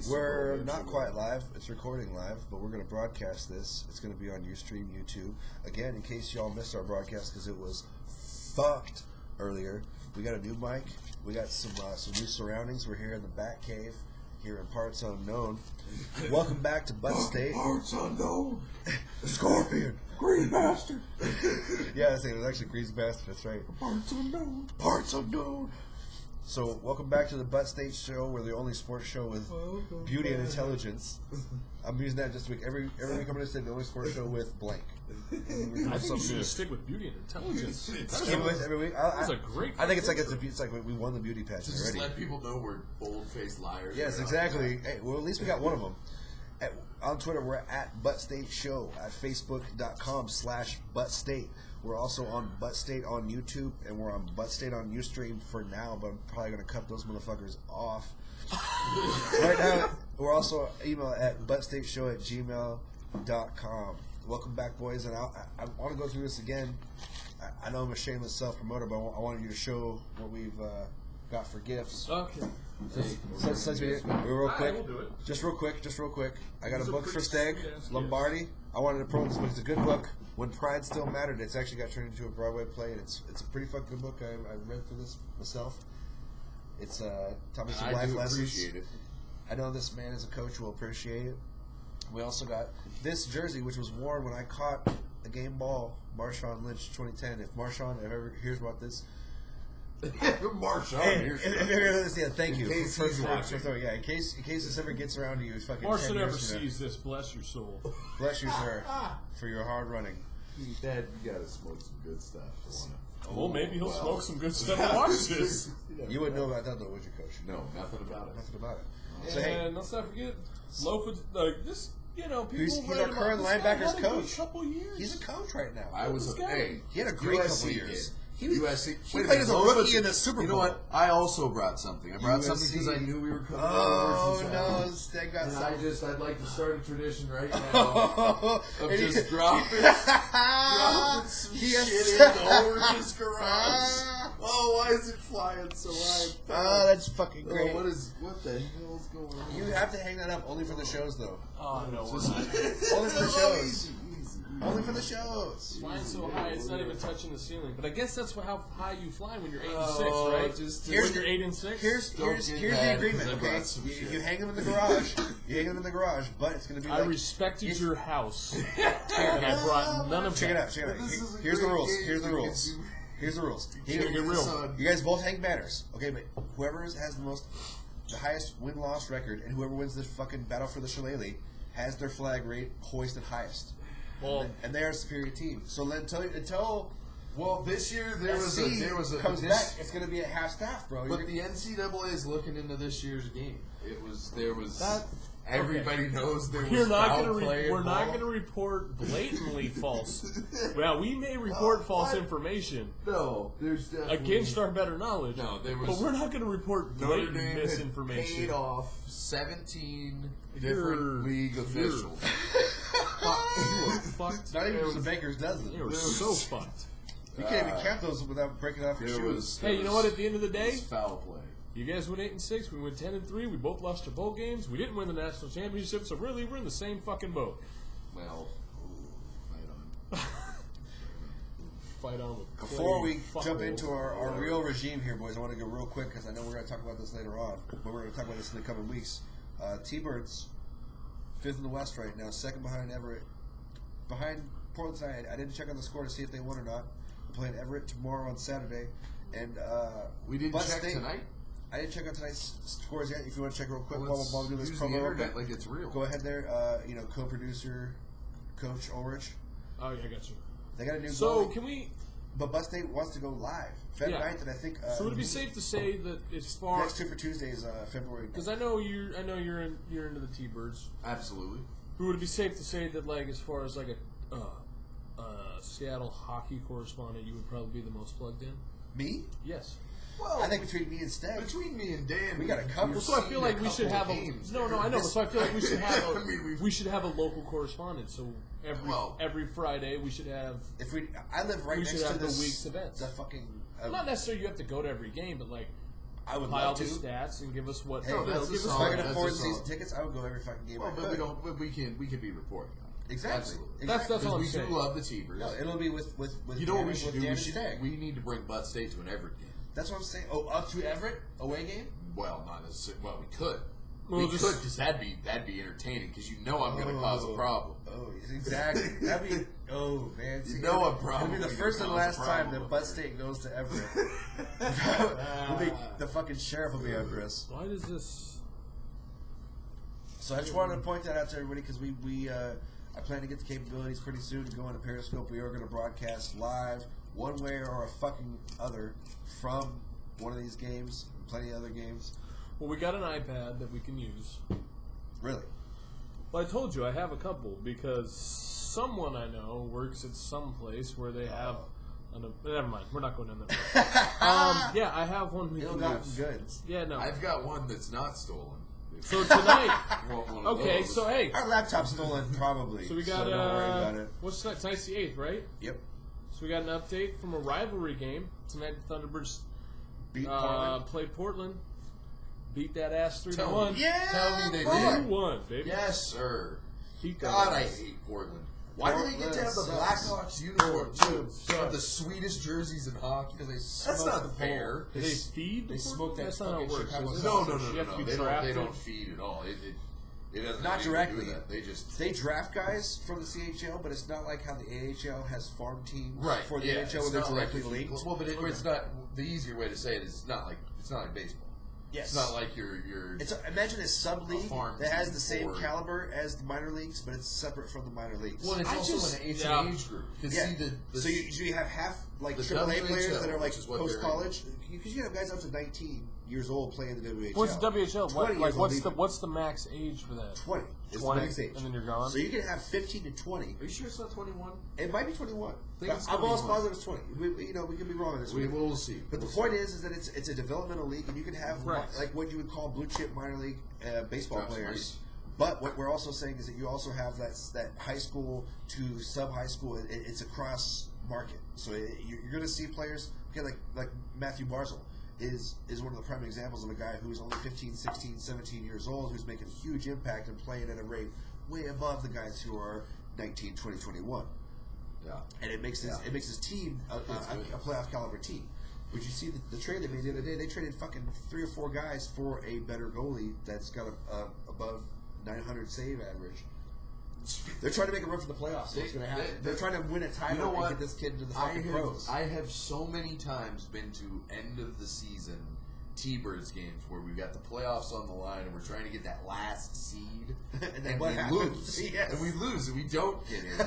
We're not quite live. It's recording live, but we're going to broadcast this. It's going to be on Ustream, YouTube. Again, in case y'all missed our broadcast because it was fucked earlier, we got a new mic. We got some new surroundings. We're here in the Bat Cave, here in Parts Unknown. Welcome back to Butt State. Parts Unknown. Scorpion. Green Bastard. Yeah, it was actually Green Bastard. That's right. Parts Unknown. Parts Unknown. So, welcome back to the Butt State Show. We're the only sports show with beauty and intelligence. I'm using that just week. Every week I'm going to say the only sports show with blank. I think you should stick with beauty and intelligence. Keep with every week. That's a great. I think it's like we won the beauty pageant Just already. let people know we're bold-faced liars. Yes, exactly. Hey, well, at least we got one of them. On Twitter, we're at Butt State Show. At Facebook.com/Butt State. We're also on Butt State on YouTube, and we're on Butt State on Ustream for now, but I'm probably going to cut those motherfuckers off. Right now, we're also email at buttstateshow@gmail.com. Welcome back, boys, and I want to go through this again. I know I'm a shameless self-promoter, but I wanted you to show what we've got for gifts. Okay. Real quick. We'll do it. Just real quick. I got a book for Steg, sweet-ass Lombardi. I wanted to promote this book. It's a good book. When Pride Still Mattered, it's actually got turned into a Broadway play, and it's a pretty fucking good book. I read through this myself. It's taught me some life lessons. Appreciate it. I know this man as a coach will appreciate it. We also got this jersey, which was worn when I caught a game ball, Marshawn Lynch 2010. If Marshawn ever hears about this, Marshawn, thank you. In case he's watching. In case this ever gets around to you, fucking Marshall never sees this. Bless your soul. Bless you, sir, for your hard running. Dad, you gotta smoke some good stuff. Well, maybe he'll smoke some good stuff and watch this. You wouldn't know about that though, would you, Coach? No, nothing about it. Nothing about it. So, and let's not forget, Lofa, this, people. He's our current linebackers coach. Couple years. He's a coach right now. He had a great couple USC years. He played as a rookie in the Super Bowl. You know what? I also brought something. I brought something because I knew we were coming. Oh no, Steg got something. I'd like to start a tradition right now of just dropping some shit over his garage. Oh, why is it flying so high? Oh, that's fucking great. What the hell is going on? You have to hang that up only for the shows, though. Oh no, Only for the shows. Only for the shows. Flying so high, it's not even touching the ceiling. But I guess that's how high you fly when you're 8 and 6, right? When you're 8 and 6. Here's the agreement. Okay, you hang them in the garage. But it's going to be. I respected your house, and I brought none of. Check it out. Here's the rules. Get real. You guys both hang banners, okay? But whoever has the highest win-loss record, and whoever wins this fucking battle for the shillelagh has their flag rate hoisted highest. Well, and they are a superior team. So until this year there was a comes back, it's going to be a half staff, bro. But the NCAA is looking into this year's game. Everybody knows there was foul play. We're not going to report blatantly false. Well, we may report false information. No, there's definitely against our better knowledge. No, but we're not going to report blatant misinformation. Paid off 17 different league officials. You are fucked. Not even the baker's dozen. You were so fucked. You can't even count those without breaking off your shoes. Hey, you know what? At the end of the day, foul play. You guys went 8 and 6. We went 10 and 3. We both lost our bowl games. We didn't win the national championship. So really, we're in the same fucking boat. Well, fight on with. Before we jump into our real regime here, boys, I want to go real quick because I know we're going to talk about this later on. But we're going to talk about this in the coming weeks. T-Birds, 5th in the West right now, 2nd behind Everett. Behind Portland side, I didn't check on the score to see if they won or not. We're playing Everett tomorrow on Saturday. And we didn't check tonight? I didn't check on tonight's scores yet. If you want to check real quick while we do this use promo, the internet like it's real. Go ahead there. Co-producer, Coach Ulrich. Oh, yeah, I got you. They got a new So, goal. can we... But Butt State wants to go live. February 9th, and I think... so would it be safe to say that as far... Next 2 for Tuesdays, February 9th. Because I know you're into the T-Birds. Absolutely. But would it be safe to say that, like, as far as, like, a Seattle hockey correspondent, you would probably be the most plugged in? Me? Yes. Well, I think between me and Steg. Between me and Dan, we got a couple. So I feel like we should have No, I know. So I feel like we should have we should have a local correspondent. So every Friday we should have. I live right next to the week's events. The fucking. Not necessarily you have to go to every game, but like I would pile love the to. stats and give us what. Hey, that's if I can afford season tickets, I would go every fucking game. Well, but we don't. But we can be reporting on it. Exactly. That's all I'm saying. We do love the T-Birds. No, it'll be with you know what we should do? We need to bring Bud State to an Everett game. That's what I'm saying. Oh, up to Everett away game? Well, not necessarily. Well, we could. Well, we could because that'd be entertaining. Because I'm going to cause a problem. Oh, exactly. That'd be. Oh man, see, I'm probably. It'll be the first and last time that Bud State goes to Everett. The fucking sheriff will be over us. Why does this? So I just wanted to point that out to everybody because I plan to get the capabilities pretty soon to go into Periscope. We are going to broadcast live, one way or a fucking other, from one of these games, plenty of other games. Well, we got an iPad that we can use. Really? Well, I told you I have a couple because someone I know works at some place where they have. Never mind. We're not going in there. Yeah, I have one we can use. Goods. Yeah, no. I've got one that's not stolen. So tonight. Okay, so hey. Our laptop's stolen, probably. So we got. don't worry about it. What's tonight? Tonight's the 8th, right? Yep. So we got an update from a rivalry game. Tonight the Thunderbirds played Portland. Beat that ass 3-1. Yeah! Tell me they did. 3-1, baby. Yes, sir. Beat God, that I ass. hate Portland. Why do they get to have the sucks. Blackhawks uniform too? They have the sweetest jerseys in hockey. That's not fair. Do they feed? They smoke that That's not how it works. Chicago is it? No. You have to be They drafted. don't feed at all. It doesn't Not have anything directly. to do with that. They just They draft guys from the CHL, but it's not like how the AHL has farm teams for the yeah, NHL where they're directly linked. Well, but it's not. The easier way to say it is not like baseball. Yes. It's not like you're. Imagine a sub league farm that has team the same for- caliber as the minor leagues, but it's separate from the minor leagues. Well, it's an age group. Yeah. So you have half like the AAA players WHL, that are like which is what post college, because you have guys up to 19 years old playing the WHL. What's the WHL? 20 years old What's the max age for that? 20 is the 20, max age, and then you're gone. So you can have 15 to 20. Are you sure it's not 21? It might be 21. think it's I'm almost 21. positive it's 20. We could be wrong on this. We'll see. But the point is that it's a developmental league, and you can have like what you would call blue chip minor league baseball players. Nice. But what we're also saying is that you also have that high school to sub high school. It's a cross market, so you're going to see players like Matthew Barzal is one of the prime examples of a guy who's only 15, 16, 17 years old, who's making a huge impact and playing at a rate way above the guys who are 19, 20, 21. Yeah. And it makes his team a playoff caliber team. Would you see the trade they made the other day? They traded fucking 3 or 4 guys for a better goalie that's got above 900 save average. They're trying to make a run for the playoffs. So what's going to happen? They're trying to win a title and get this kid into the fucking pros. I have so many times been to end of the season T-Birds games where we've got the playoffs on the line and we're trying to get that last seed and we lose. Yes. And we lose and we don't get in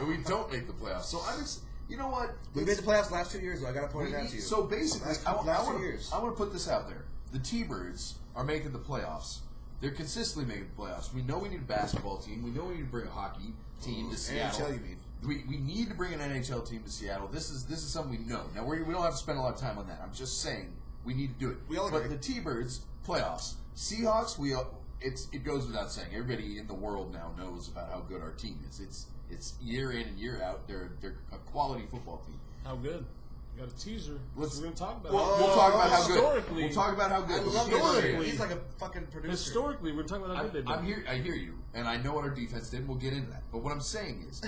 and we don't make the playoffs. So I'm just, you know what? We made the playoffs last 2 years, though. I got to point it out to you. So basically, I want 2 years. to put this out there. The T-Birds are making the playoffs. They're consistently making the playoffs. We know we need a basketball team. We know we need to bring a hockey team to Seattle. NHL, you mean? We need to bring an NHL team to Seattle. This is something we know. Now we don't have to spend a lot of time on that. I'm just saying we need to do it. We all but agree. the T-Birds playoffs, Seahawks. It goes without saying. Everybody in the world now knows about how good our team is. It's year in and year out. They're a quality football team. How good? You got a teaser. We're going to talk about We'll it. talk about how good. Historically, We'll talk about how good. I love Historically- He's like a fucking producer. Historically, we're talking about how good they've been. I hear you, and I know what our defense did. And we'll get into that. But what I'm saying is,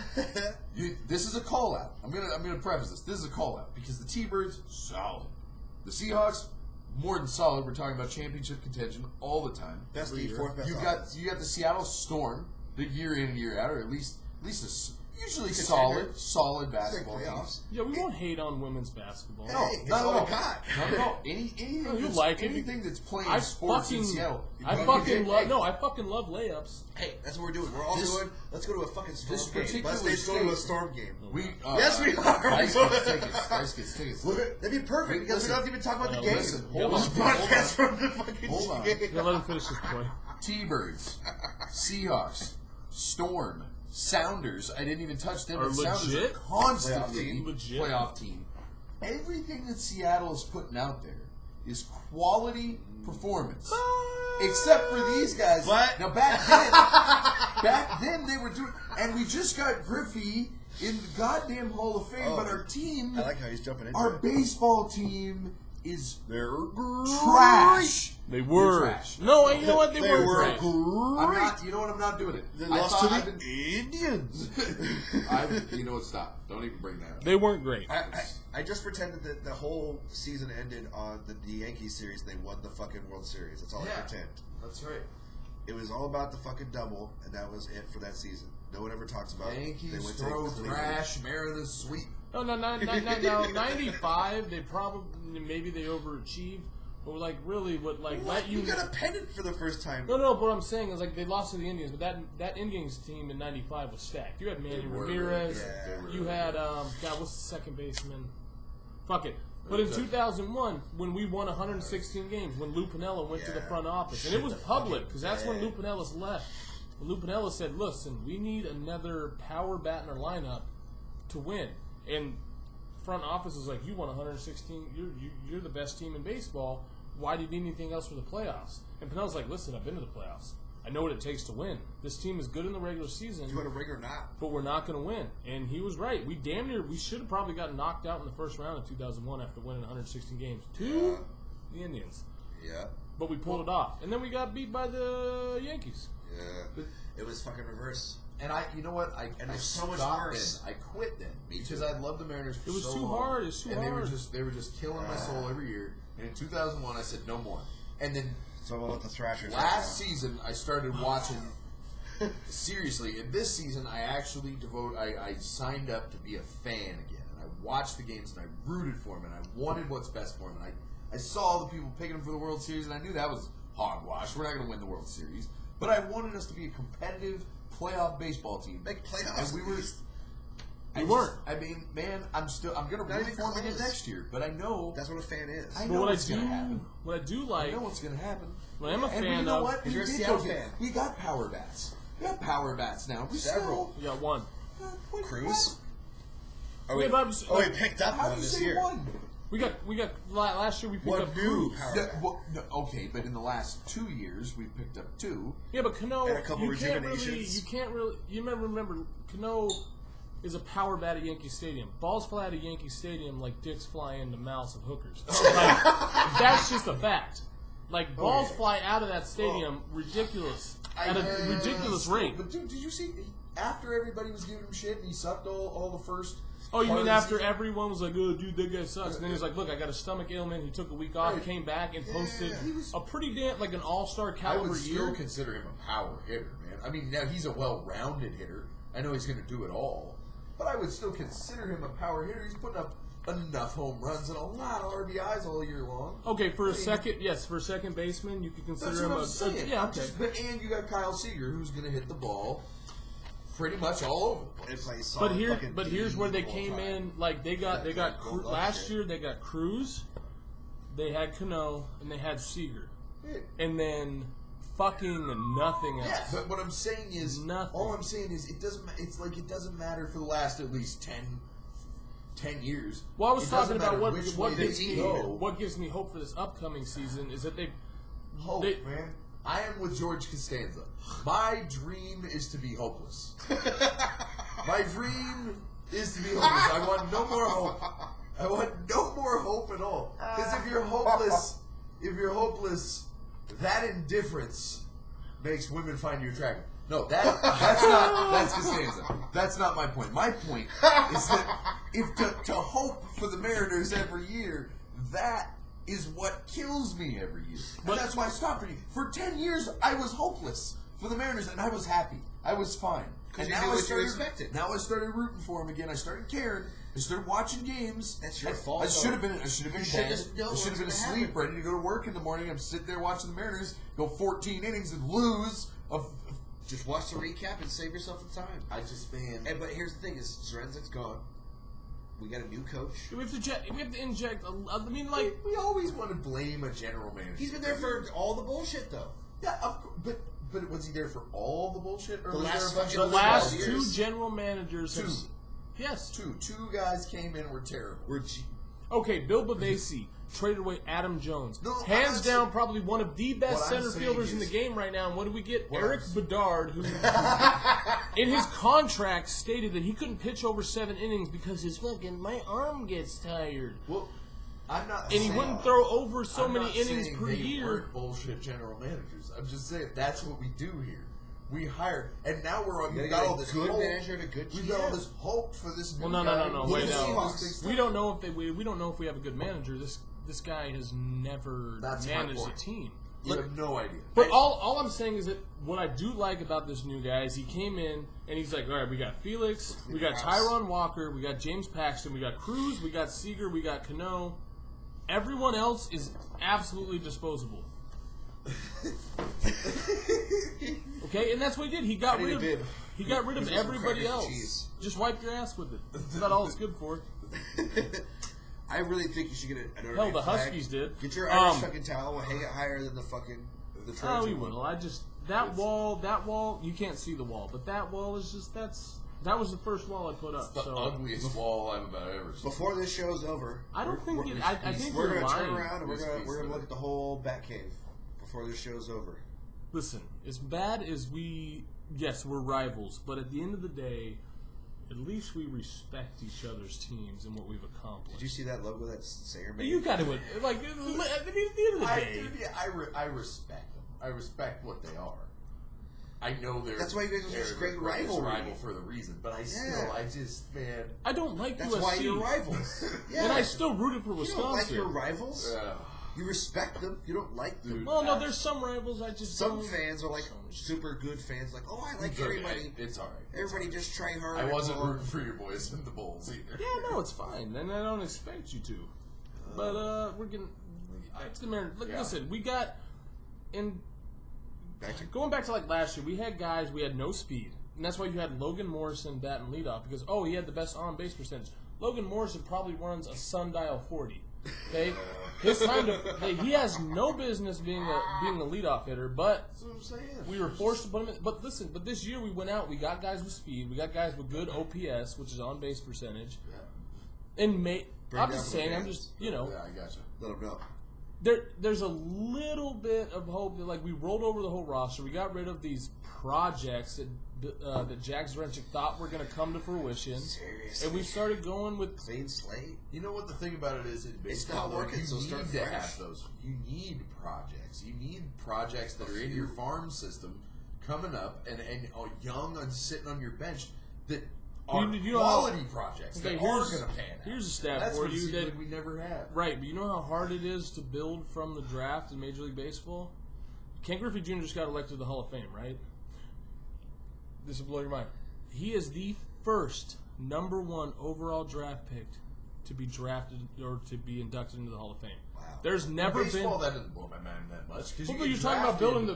this is a call out. I'm gonna preface this. This is a call out because the T-Birds solid. The Seahawks more than solid. We're talking about championship contention all the time. Best D, fourth best. You got the Seattle Storm, the year in and year out, or at least usually solid basketball teams. Yeah, we won't hate on women's basketball. No, Hey, not it's all at all. we got. Not at all. Anything that's playing sports in Seattle. I fucking love layups. Hey, that's what we're doing. We're all doing. Let's go to a fucking Storm game. particular Let's go to a state- Storm game. Yes, we are. Dice gets tickets. That'd be perfect because we don't have to even talk about the game. Listen, hold Let's on. broadcast from the fucking Hold on. game. Yeah, let him finish this point. T-Birds, Seahawks, Storm, Sounders. I didn't even touch them. Are but Sounders legit? are constantly Legit. playoff team. Everything that Seattle is putting out there is quality performance. Except for these guys. But Now back then they were doing, and we just got Griffey in the goddamn Hall of Fame. But our team, I like how he's jumping into our it. baseball team is They're trash. They were. They're trash. No, you know what? They were great. great. I'm not. You know what? I'm not doing it. They I lost thought to I've the been- Indians. You know what? Stop. Don't even bring that up. They weren't great. I just pretended that the whole season ended on the Yankees series. They won the fucking World Series. That's all I pretend. That's right. It was all about the fucking double, and that was it for that season. No one ever talks about Yankees they went to throw Cleveland. trash, Mariners sweep. No, 95, they probably, maybe they overachieved. But, like, really, what, like, What? that You got a pennant for the first time. No, but what I'm saying is, like, they lost to the Indians, but that Indians team in 95 was stacked. You had Manny Ramirez. You had, God, what's the second baseman? Fuck it. But in 2001, when we won 116 games, when Lou Piniella went to the front office, and it was public, because that's when Lou Piniella's left. Lou Piniella said, listen, we need another power bat in our lineup to win. And front office is like, you won 116, you're the best team in baseball. Why do you need anything else for the playoffs? And Pinella's like, listen, I've been to the playoffs. I know what it takes to win. This team is good in the regular season. You want a ring or not? But we're not going to win. And he was right. We should have probably gotten knocked out in the first round of 2001 after winning 116 games to the Indians. Yeah. But we pulled it off. And then we got beat by the Yankees. Yeah. It was fucking reverse. And you know what? I was so much stopped worse. then. I quit then Me because too. I loved the Mariners for It was so too long. hard. It was too and hard. They were just killing my soul every year. And in 2001, I said no more. And then So I'm about the Thrashers. last season, I started watching seriously. And this season, I actually I signed up to be a fan again, and I watched the games and I rooted for them and I wanted what's best for them. And I saw the people picking them for the World Series, and I knew that was hogwash. We're not going to win the World Series, but I wanted us to be a competitive playoff baseball team. Make playoffs. And we were. We weren't. I mean, man, I'm going to root even for them again close. next year. But I know That's what a fan is. I But know what what's going to happen. what I do I like, know what's going to happen. what I'm a And fan you know of, what? You're a did Seattle go get- fan. We got power bats. We got power bats now. We Several. you got one. Cruz? Yeah, we but I'm just- we picked up How one do you this say year. one? We got last year we picked One up new Cruz. power No, bat. well, no, okay, but in the last 2 years, we've picked up 2. Yeah, but Cano, And a couple you can't really, rejuvenations. you remember, Cano is a power bat at Yankee Stadium. Balls fly out of Yankee Stadium like dicks fly into mouths of hookers. Like, that's just a fact. Like, balls fly out of that stadium ridiculous, at a ridiculous rate. But dude, did you see, after everybody was giving him shit and he sucked all the first... Oh, you part mean of the after season? everyone was like, oh, dude, that guy sucks. And then he was like, look, I got a stomach ailment. He took a week off, Right. came back, and posted he was- a pretty damn, like an all-star I caliber would year. still consider him a power hitter, man. I mean, now he's a well-rounded hitter. I know he's going to do it all. But I would still consider him a power hitter. He's putting up enough home runs and a lot of RBIs all year long. Okay, for a second baseman, you could consider That's him what I'm saying. yeah, okay. And you got Kyle Seager, who's going to hit the ball pretty much all over the place. They play But solid fucking here's where they D came all time. in. Like they got gold last shit. year they got Cruz, they had Cano, and they had Seager, Yeah. and then fucking nothing else. Yeah, but what I'm saying is, Nothing. all I'm saying is, it doesn't. It's like it doesn't matter for the last at least 10 years. Well, I was It talking doesn't about matter what which way they go. gives me hope for this upcoming season is that Hope, they- man. I am with George Costanza. My dream is to be hopeless. My dream is to be hopeless. I want no more hope. I want no more hope at all. Because if you're hopeless, that indifference makes women find you attractive. No, that's Costanza. That's not my point. My point is that if to hope for the Mariners every year, that is what kills me every year. And that's why I stopped for you. For 10 years, I was hopeless for the Mariners, and I was happy. I was fine. And you now knew I what you started, expected. now I started rooting for him again. I started caring. I started watching games. That's your fault, I should have though. been. I should have been You should dead. just know I should have been what's gonna asleep, happen. ready to go to work in the morning. I'm sitting there watching the Mariners go 14 innings and lose. Just watch the recap and save yourself the time. I just But here's the thing: is Zrenzik's gone. We got a new coach. we have to inject. I mean, like we always want to blame a general manager. He's been there for all the bullshit, though. Yeah, of course, but was he there for all the bullshit, or The was last there a bunch the of last years. two general managers. Two. Yes. two guys came in and were terrible. Okay, Bill Bavasi traded away Adam Jones. No, Hands honestly, down, probably one of the best what I'm center saying fielders in the is- game right now. And what do we get? What Eric I'm- Bedard, who in his contract stated that he couldn't pitch over 7 innings because my arm gets tired. Well, I'm not. And he wouldn't throw over so many innings per they year. Weren't bullshit general managers. I'm just saying that's what we do here. We hire, and now we've got all this good hope. manager and a good GM. We've got all this hope for this. Well, new no. guy. Wait, no. We don't know if we don't know if we have a good manager. This guy has never managed a team. You have no idea. But all I'm saying is that what I do like about this new guy is he came in and he's like, all right, we got Felix, we got Tyron Walker, we got James Paxton, we got Cruz, we got Seager, we got Cano. Everyone else is absolutely disposable. Okay, and that's what he did. He got rid of everybody else. Just wipe your ass with it. That's about all it's good for. I really think you should get an Hell, the Huskies did. Get your Irish fucking towel and hang it higher than the Trojan. Oh, we will. That wall, you can't see the wall, but that wall is just, that was the first wall I put up. It's the ugliest wall I've about ever seen. Before this show's over, I think we're you're going to turn lying. around and we're going to look at the whole Batcave before this show's over. Listen, as bad as yes, we're rivals, but at the end of the day, at least we respect each other's teams and what we've accomplished. Did you see that logo that Sayer made? You got to, like, at the end of the day. I respect them. I respect what they are. I know they're. That's why you guys are such great rival for the reason. But I don't like That's USC. why you're rivals. Yeah. And I still rooted for Wisconsin. You don't like your rivals? You respect them. You don't like them. Well, no, there's some rivals I just Some fans are like super good fans. Like, oh, I like everybody. It's all right. Everybody just try hard. I wasn't rooting for your boys in the Bulls either. Yeah, no, it's fine. And I don't expect you to. But we're getting. Listen, we got going back to like last year, we had guys, we had no speed. And that's why you had Logan Morrison bat and leadoff because, he had the best on-base percentage. Logan Morrison probably runs a sundial 40. Okay? His time he has no business being a leadoff hitter, but That's what I'm saying. we were forced to put him in. But listen, this year we went out, we got guys with speed, we got guys with good OPS, which is on-base percentage. Yeah. And I'm just saying, Yeah, I gotcha. Let them know. There's a little bit of hope that, like, we rolled over the whole roster. We got rid of these projects that Jack Zrenchik thought were going to come to fruition. Seriously. And we started going with Clean slate. You know what the thing about it is in baseball? It's not working, so start need to fresh. have those. You need projects. You need projects that are in your farm system coming up and young and sitting on your bench that are quality projects that are going to pan out. Here's a stat That's for what you that we never have. Right, but you know how hard it is to build from the draft in Major League Baseball? Ken Griffey Jr. just got elected to the Hall of Fame, right? This will blow your mind. He is the first #1 overall draft pick to be drafted or to be inducted into the Hall of Fame. Wow. There's never baseball, been. that doesn't blow my mind that much. You're talking about building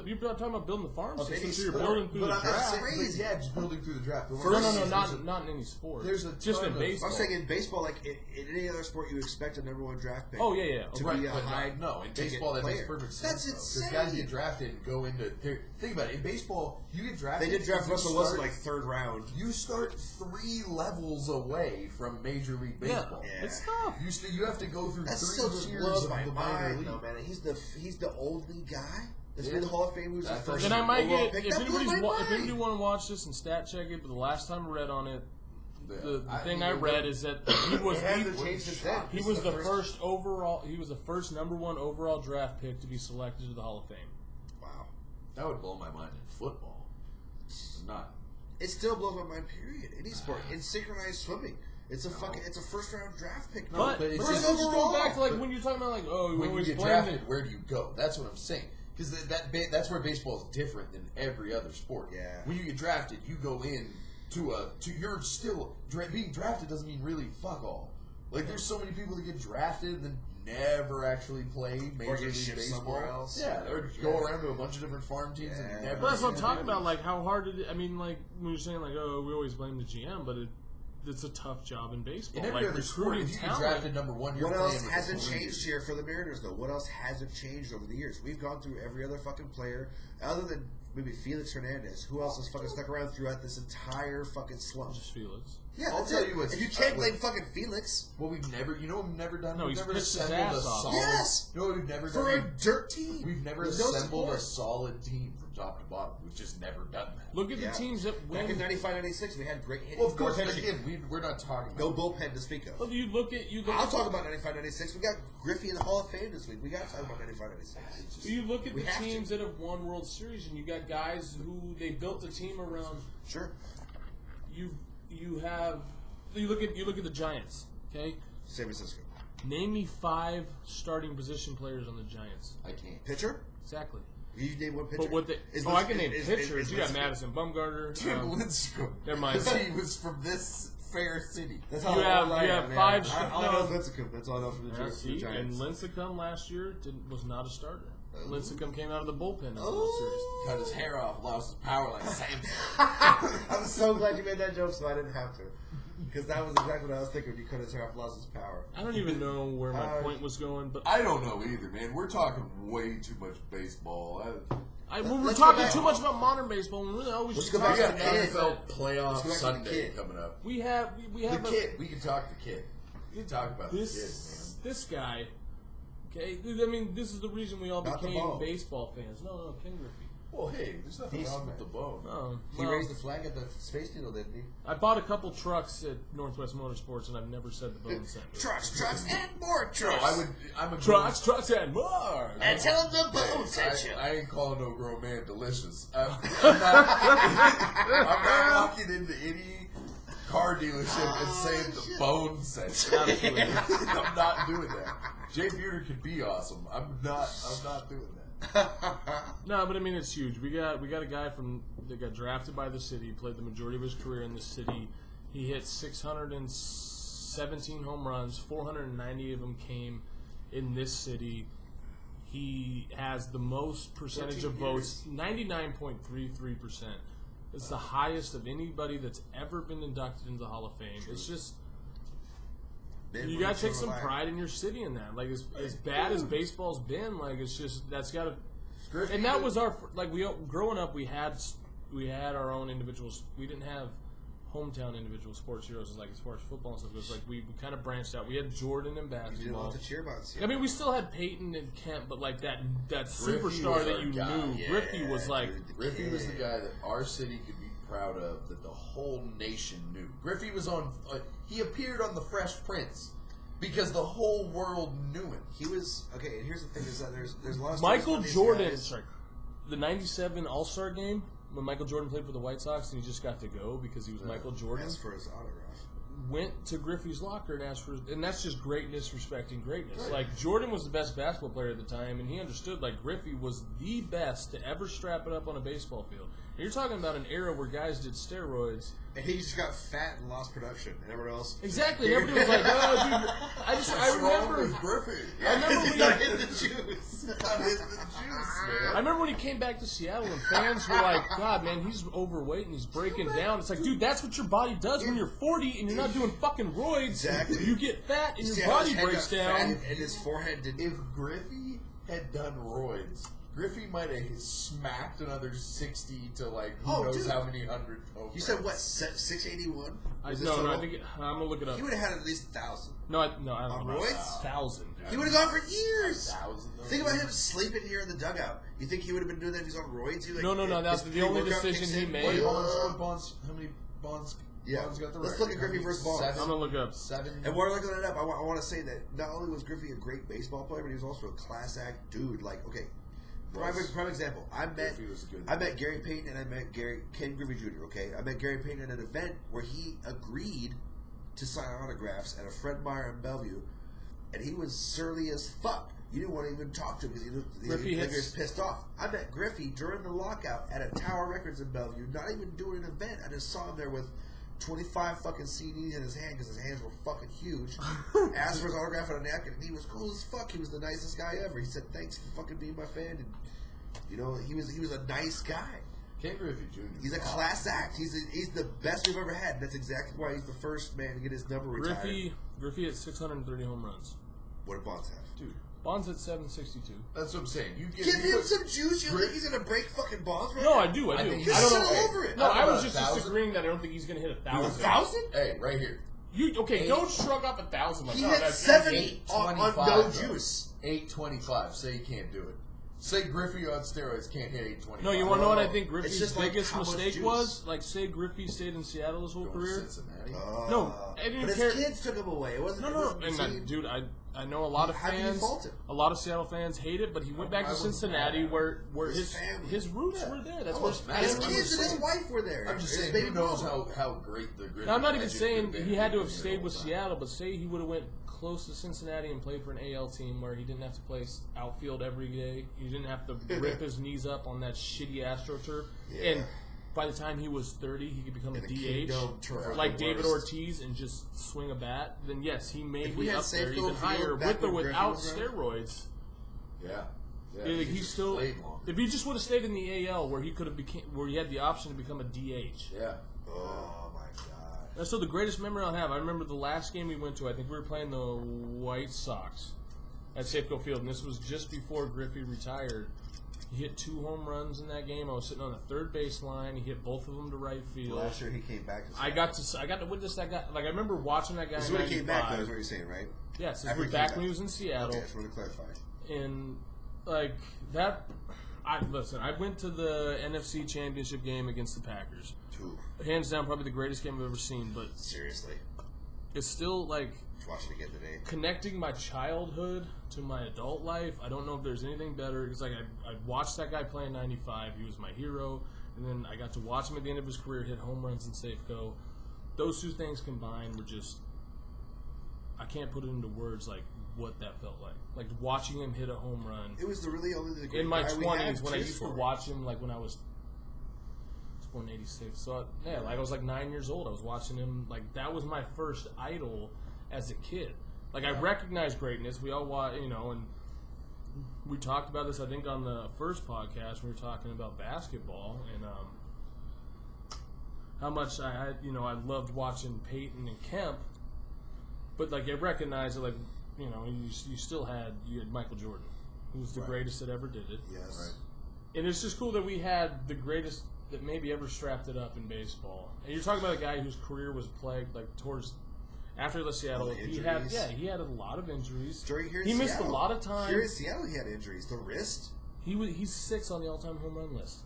the farm system. So you're building through the draft. Crazy. Yeah, just building through the draft. No, not in any sport. There's just in baseball. I'm saying in baseball, like in any other sport, you expect a #1 draft pick. Oh yeah. To Right, be a high. No, in baseball that makes perfect sense. That's insane. Because guys get drafted and go into. Think about it. In baseball, you get drafted. They did draft Russell Wilson like 3rd round. You start 3 levels away from Major League Baseball. Yeah. It's tough. You have to go through That 3 still just years blows of my the minor mind, league. though, man. He's the only guy that's been in the Hall of Fame who's the first. And I might overall get pick. if That blew my anybody mind. want to watch this and stat check it, but the last time I read on it, the I thing mean, I read is that he was It hasn't changed since then. he was the first overall. He was the first #1 overall draft pick to be selected to the Hall of Fame. Wow. That would blow my mind in football. It's not. It still blows my mind. Period. Any sport. In synchronized swimming, it's a it's a 1st round draft pick. But but it's let's just just go back to like when you're talking about like we When you always get blame drafted, it. where do you go? That's what I'm saying. Because that's where baseball is different than every other sport. Yeah. When you get drafted, you go in to you're still being drafted doesn't mean really fuck all. Like there's so many people that get drafted and then never actually play Major League Baseball. Somewhere else. Yeah, or go around to a bunch of different farm teams and never. But that's what I'm see talking them. about. Like how hard it. I mean, like when you're saying like, we always blame the GM, but it's a tough job in baseball. In every like other sport, recruiting if you get talent. drafted #1, you're What playing else with hasn't the changed leaders. here for the Mariners, though? What else hasn't changed over the years? We've gone through every other fucking player, other than maybe Felix Hernandez. Who else has fucking stuck around throughout this entire fucking slump? Just Felix. Yeah, I'll tell you what. If you can't blame fucking Felix. Well, we've never done. No, we've he's never pissed his assembled a ass off. solid. Yes. You know what we've never For done? a dirt team. We've never With no assembled a support. solid team from top to bottom. We've just never done that. Look at the teams that win. Back in 95, 96, we had great hitting. Well, of course, pitching. again, we're not talking No about bullpen to speak of. Well, you look at I'll talk about 95, 96. We got Griffey in the Hall of Fame this week. We got to talk about 95, 96. You look at We the have teams to. that have won World Series, and you got guys who they built a team around. Sure. You look at the Giants. Okay, San Francisco. name me 5 starting position players on the Giants. I can't. Pitcher? Exactly. You name one pitcher. But what they? I can name pitchers. You got Madison Bumgarner. Tim Lincecum. Never mind. He was from this fair city. That's You have 5. All I know is Lincecum. That's all I know from the Giants. And Lincecum last year was not a starter. Lincecum came out of the bullpen in the World Series. Cut his hair off, lost his power like Samson. I'm so glad you made that joke so I didn't have to. Because that was exactly what I was thinking when you cut his hair off, lost his power. I don't even know where my point was going, but I don't know either, man. We're talking way too much baseball. we're Let's talking go back. too much about modern baseball. And really, always Let's just go back We talking to got the about kid. NFL playoff Let's go back to the Sunday kid. coming up. we have The kid. We can talk the kid. We can talk about this guy. Okay, I mean, this is the reason we all Not the became bone. baseball fans. No, King Griffey. Well, hey, there's nothing wrong with the bone. No, He raised the flag at the Space Needle, didn't he? I bought a couple trucks at Northwest Motorsports, and I've never said the bone sent me. Trucks, and more trucks. I'm a Trucks, and more. And tell him the bone sent you. I ain't calling no grown man delicious. I'm not walking into any car dealership and saying the bone sent you. I'm not doing that. Jay Buter could be awesome. I'm not doing that. No, but I mean it's huge. We got a guy that got drafted by the city, played the majority of his career in the city. He hit 617 home runs, 490 of them came in this city. He has the most percentage of votes, 99.33%. It's the highest of anybody that's ever been inducted into the Hall of Fame. It's just you gotta take some pride in your city in that. Like as bad as baseball's been, like it's just that's gotta. And that was our growing up. We had our own individuals. We didn't have hometown individual sports heroes as far as football and stuff goes. Like we kind of branched out. We had Jordan in basketball. You didn't want to cheer about it. I mean, we still had Peyton and Kemp, but like that superstar that you knew, Yeah, Griffey was like. Griffey was the guy that our city could be proud of, that the whole nation knew. Griffey was on. He appeared on The Fresh Prince because the whole world knew him. He was okay. And here's the thing: is that there's a lot of Michael stories on these Jordan, guys. sorry, the '97 All-Star game when Michael Jordan played for the White Sox and he just got to go because he was Michael Jordan. Asked for his autograph. Went to Griffey's locker and asked for, and that's just greatness respecting greatness. Like Jordan was the best basketball player at the time, and he understood like Griffey was the best to ever strap it up on a baseball field. And you're talking about an era where guys did steroids. And he just got fat and lost production, and everyone else. Exactly. Everybody was like, "Oh, dude." I remember. Griffey. I remember when He's he, not hitting the juice. I remember when he came back to Seattle and fans were like, God, man, he's overweight and he's breaking down. It's like, dude, that's what your body does when you're 40 and you're not doing fucking roids. Exactly. You get fat and See your how body his head breaks got down. fat and his forehead didn't. If Griffey had done roids, Griffey might have smacked another 60 to who knows how many hundred. You said what? 681? I think I'm gonna look it up. He would have had at least 1,000. No, I don't On know. roids? 1,000. He would have gone for years. 1,000. Think about him sleeping here in the dugout. You think he would have been doing that if he's on roids? No, that's the only decision he made. What Bonds? How many Bonds? Yeah. Bonds got the Let's record? look at Griffey versus Bonds. I'm gonna look up 7. And while we're looking it up, I want to say that not only was Griffey a great baseball player, but he was also a class act dude. Prime example. I met Gary Payton and I met Ken Griffey Jr. Okay, I met Gary Payton at an event where he agreed to sign autographs at a Fred Meyer in Bellevue, and he was surly as fuck. You didn't want to even talk to him because he was pissed off. I met Griffey during the lockout at a Tower Records in Bellevue, not even doing an event. I just saw him there with 25 fucking CDs in his hand because his hands were fucking huge. Asked for his autograph on a napkin, and he was cool as fuck. He was the nicest guy ever. He said, "Thanks for fucking being my fan," and he was a nice guy. Ken Griffey Jr. He's a class act. He's the best we've ever had. That's exactly why he's the first man to get his number retired. Griffey had 630 home runs. What did Bonds have? Dude, Bonds at 762. That's what I'm saying. Give him some juice. You think he's gonna break fucking Bonds right No, now? I do. I think don't Just know. sit over it. No, I was just 1,000? disagreeing that I don't think he's going to hit 1,000. 1,000? Hey, right here. Don't shrug off 1,000. Like, He oh, hit that's 70 on no 825, juice. 825. Say you can't do it. Say Griffey on steroids can't hit 825. No, you want to know what I think It's Griffey's just like biggest how much mistake juice. was? Like, say Griffey stayed in Seattle his whole Going to career. Cincinnati. No, I didn't but care. his kids took him away. It wasn't. No. It wasn't Dude, I know a lot of How do you fans, fault him? a lot of Seattle fans hate it, but he went back to I wasn't Cincinnati mad. where His family. his roots Yeah. were there. That's I where his wasn't mad. his family kids was and his from. wife were there. I'm just His saying, baby who knows mama. how great the Griffey Now, I'm not even legend saying could have he had to have been stayed with the whole time. Seattle, but say he would have went close to Cincinnati and played for an AL team where he didn't have to play outfield every day. He didn't have to rip his knees up on that shitty AstroTurf. Yeah. And by the time he was 30, he could become And a the DH, Kingdom Turf like was David the Ortiz, and just swing a bat. Then yes, he may If we be had up there Safeco even Field higher back with or when Griffey without was around. steroids. Yeah. He just still, played longer. if he just would have stayed in the AL where he could have where he had the option to become a DH. Yeah. Oh my god. That's still the greatest memory I'll have. I remember the last game we went to. I think we were playing the White Sox at Safeco Field, and this was just before Griffey retired. He hit 2 home runs in that game. I was sitting on the third baseline. He hit both of them to right field. Last year he came back. I got to witness that guy. Like I remember watching that guy. This is in when he came back, 95. though, is what you're saying, right? Yes, After he was he came back back. when he was in Seattle. Okay, I just want to clarify. And like that, I went to the NFC Championship game against the Packers. 2. Hands down, probably the greatest game I've ever seen. But Seriously. it's still like Let's watch it again today. connecting my childhood to my adult life. I don't know if there's anything better. It's like I watched that guy play in '95. He was my hero, and then I got to watch him at the end of his career hit home runs in Safeco. Those two things combined were just, I can't put it into words like what that felt like. Like watching him hit a home run It was the great in my guy we had 20s when I cheers used to for. watch him, like when I was born in '86. So yeah, like I was like 9 years old. I was watching him. Like that was my first idol as a kid. Like I recognized greatness. We all watch, and we talked about this. I think on the first podcast we were talking about basketball and how much I loved watching Peyton and Kemp. But like I recognized that, like you still had Michael Jordan, who was the Right. greatest that ever did it. Yes. Right. And it's just cool that we had the greatest that maybe ever strapped it up in baseball. And you're talking about a guy whose career was plagued like towards after the Seattle. the He had injuries. he had a lot of injuries. During here in He missed Seattle, a lot of time. Here in Seattle, he had injuries. The wrist. He's 6 on the all-time home run list.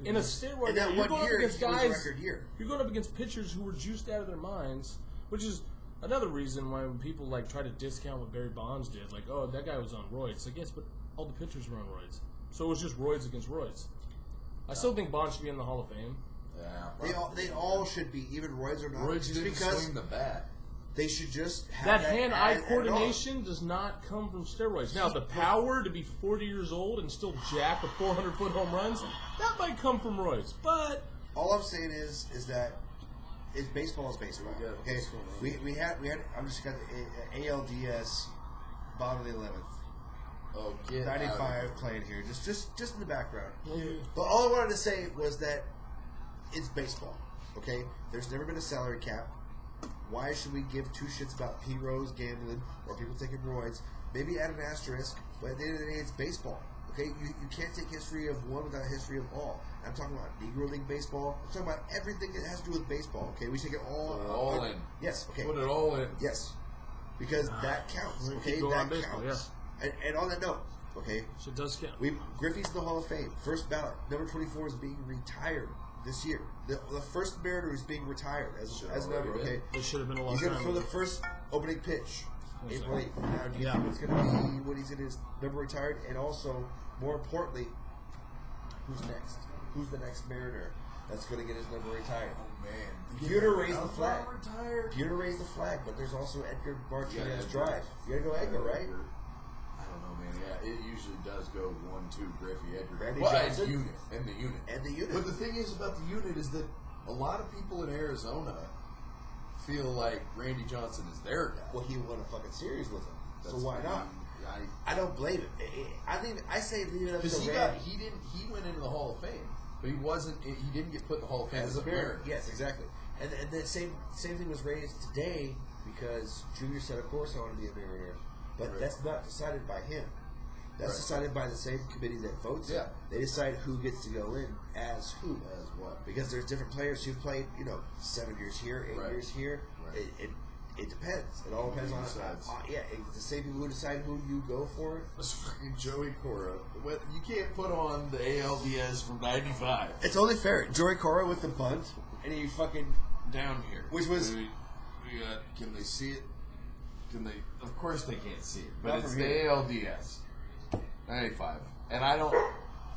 In a steroid, And that you're one going year, up against he was guys. record year. You're going up against pitchers who were juiced out of their minds, which is another reason why when people like try to discount what Barry Bonds did, like, oh, that guy was on roids. Like, yes, but all the pitchers were on roids, so it was just roids against roids. I still think Bonds should be in the Hall of Fame. Yeah. They all should be, even Royds or not. Royds just didn't because swing the bat. they should just have That that hand-eye add on. coordination does not come from steroids. Now, the power to be 40 years old and still jack with 400-foot home runs, that might come from roids. But All I'm saying is that baseball is baseball. Yeah, Okay, baseball, we had. I'm just got the ALDS bottom of the 11th. Oh, get 95 playing here, just in the background. Yeah. But all I wanted to say was that it's baseball. Okay, there's never been a salary cap. Why should we give 2 shits about P-Rose gambling or people taking roids? Maybe add an asterisk, but at the end of the day, it's baseball. Okay, you can't take history of one without a history of all. I'm talking about Negro League baseball. I'm talking about everything that has to do with baseball. Okay, we take it all. Put it all in. Yes. Okay. Put it all in. Yes, because that counts. we Okay, keep going that on baseball, counts. And on that note, okay, it does count. Griffey's in the Hall of Fame. First ballot. Number 24 is being retired this year. The first Mariner is being retired as a number. Okay, It should have been a long he's time going to throw ago. the first opening pitch. What's April that? 8th. Now, do you Yeah. think it's going to be when he's in his number retired? And also, more importantly, who's next? Who's the next Mariner that's going to get his number retired? Oh, man. Peter raised the flag. Retired. Peter raised the flag, but there's also Edgar Martinez Edgar. Drive. You got to go Edgar, right? I don't know, man. Yeah, it usually does go 1-2 Griffey, Edgar. Randy well, Johnson. and the unit. And the unit. But the thing is about the unit is that a lot of people in Arizona feel like Randy Johnson is their guy. Well, he won a fucking series with him. So That's- why not? I don't blame him. I say leave it up to Because Randy. he went into the Hall of Fame, but he didn't get put in the Hall of Fame As as a a Mariner. Mariner. Yes, exactly. And the same thing was raised today because Junior said, of course I want to be a Mariner. But that's not decided by him. That's decided by the same committee that votes. Yeah. They decide who gets to go in as who. As what? Because there's different players who've played, 7 years here, 8 years here. Right. It depends. It all depends on it's the same people who decide who you go for. That's fucking Joey Cora. You can't put on the ALDS from '95. It's only fair. Joey Cora with the bunt, and he fucking down here. Which was we got. Can they see it? Can they? Of course they can't see it. But Not it's from the here. ALDS 95, and I don't.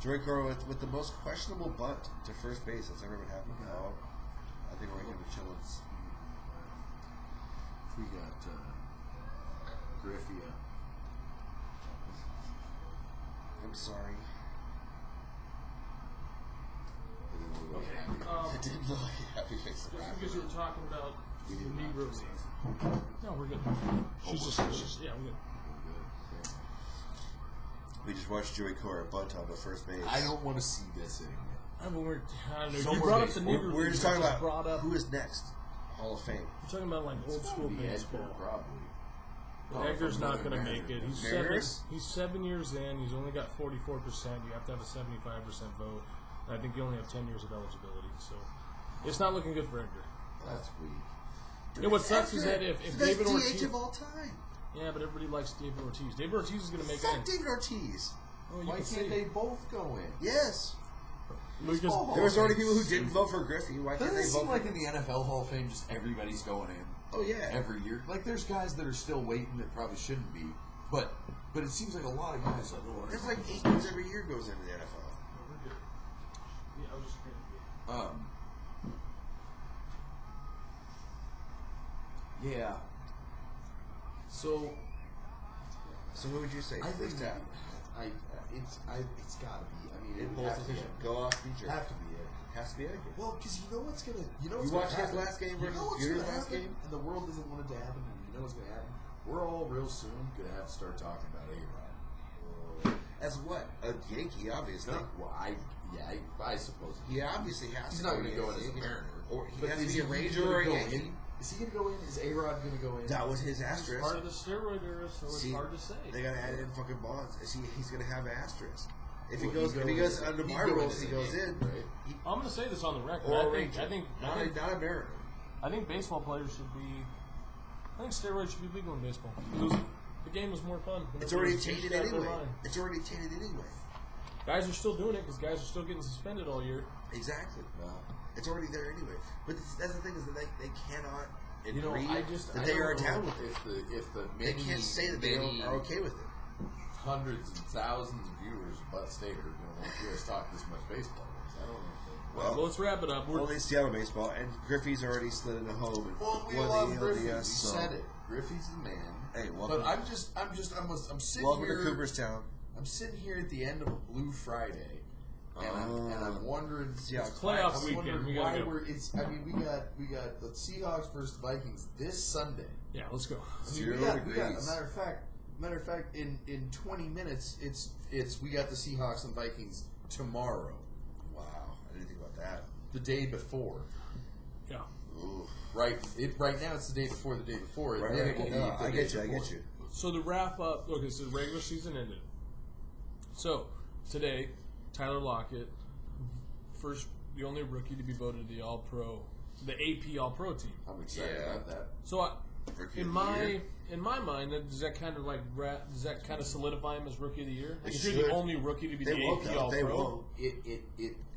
Joey Cora with the most questionable bunt to first base that's ever happened. Oh, I think we're gonna give it chillins. We got Griffey. I'm sorry. Okay. It didn't look like a happy face. Just because you were talking about the Negroes. No, we're good. She's just, yeah, we're good. We just watched Joey Cora bunt on the first base. I don't want to see this anymore. I don't know. So You we're brought up base- the We're, Negroes. we're just talking about brought up. who is next. Hall of Fame. We're talking about like old school Be Edgar, baseball. probably. Edgar's from not Northern going to make Maryland. it. He's Mariners? he's 7 years in. He's only got 44%. You have to have a 75% vote. And I think you only have 10 years of eligibility. So it's not looking good for Edgar. That's weak. You know what sucks is that if David DH Ortiz, of all time. yeah, but everybody likes David Ortiz. David Ortiz is going to make Fuck it. David Ortiz. Well, Why can't they both go in? Yes. Because There was already people who didn't vote for Griffey. Why can't Doesn't they it vote seem for like in the NFL Hall of Fame, just everybody's going in? Oh, yeah. Every year, like there's guys that are still waiting that probably shouldn't be, but it seems like a lot of guys. There's like 8 years every year goes into the NFL. yeah, I was just Yeah. So So what would you say? I think First half. it's gotta be. I mean, it Impulse has to be. decision. Go off feature. Have to be it. Has to be Edgar. Well, because you know what's gonna. You You watched his last game versus Buter's last game? and the world doesn't want it to happen. And you know what's gonna happen? We're all real soon gonna have to start talking about A-Rod. As what? A Yankee, obviously. Well, I suppose He obviously has he's to not go going to in go in as a Yankee. Mariner. Or he But has to is be a he Ranger gonna or a go Yankee. in? Is he going to go in? Is A-Rod going to go in? That was his it's asterisk. part of the steroid era, so it's See, hard to say. They gotta add in fucking Bonds. He's gonna have an asterisk. If he Well, goes under he'd my go rules, in he as a goes in. Yankee, right? I'm going to say this on the record. Or a I Ranger. think Not a Mariner. I think baseball players should be. I think steroids should be legal in baseball. Because the game was more fun. It's already tainted anyway. It's already tainted anyway. Guys are still doing it because guys are still getting suspended all year. Exactly. No. It's already there anyway. But that's the thing is that they cannot agree You know, that they are down with it. If the They many, can't say that they many are okay with it. hundreds and thousands of viewers of Butt State are going to want to hear us talk this much baseball. I don't know. Well, let's wrap it up. Only Seattle baseball, and Griffey's already slid into home and Well, we won love the Griffey. LDS. You So. said it. Griffey's the man. Hey, welcome. But I'm sitting Welcome here. to Cooperstown. I'm sitting here at the end of a Blue Friday, and I'm wondering. Seahawks. Playoff I'm weekend, wondering we gotta why go. we're. It's. I mean, we got the Seahawks versus the Vikings this Sunday. Yeah, let's go. I mean, 0 we got, degrees. matter of fact, in 20 minutes, we got the Seahawks and Vikings tomorrow, Wow, I didn't think about that. the day before. Yeah. Ooh. Right now it's the day before the day before. and Right, then right. it will be No, the I day get you. I before. get you. So to wrap up, okay, so the regular season ended. So today, Tyler Lockett, the only rookie to be voted the All-Pro, the AP All-Pro team. I'm excited Yeah. about that. So Rookie in of the year. mind, does that kind of solidify him as rookie of the year? Like, It if you're should. the only rookie to be They the won't, AP though. They All-Pro, won't.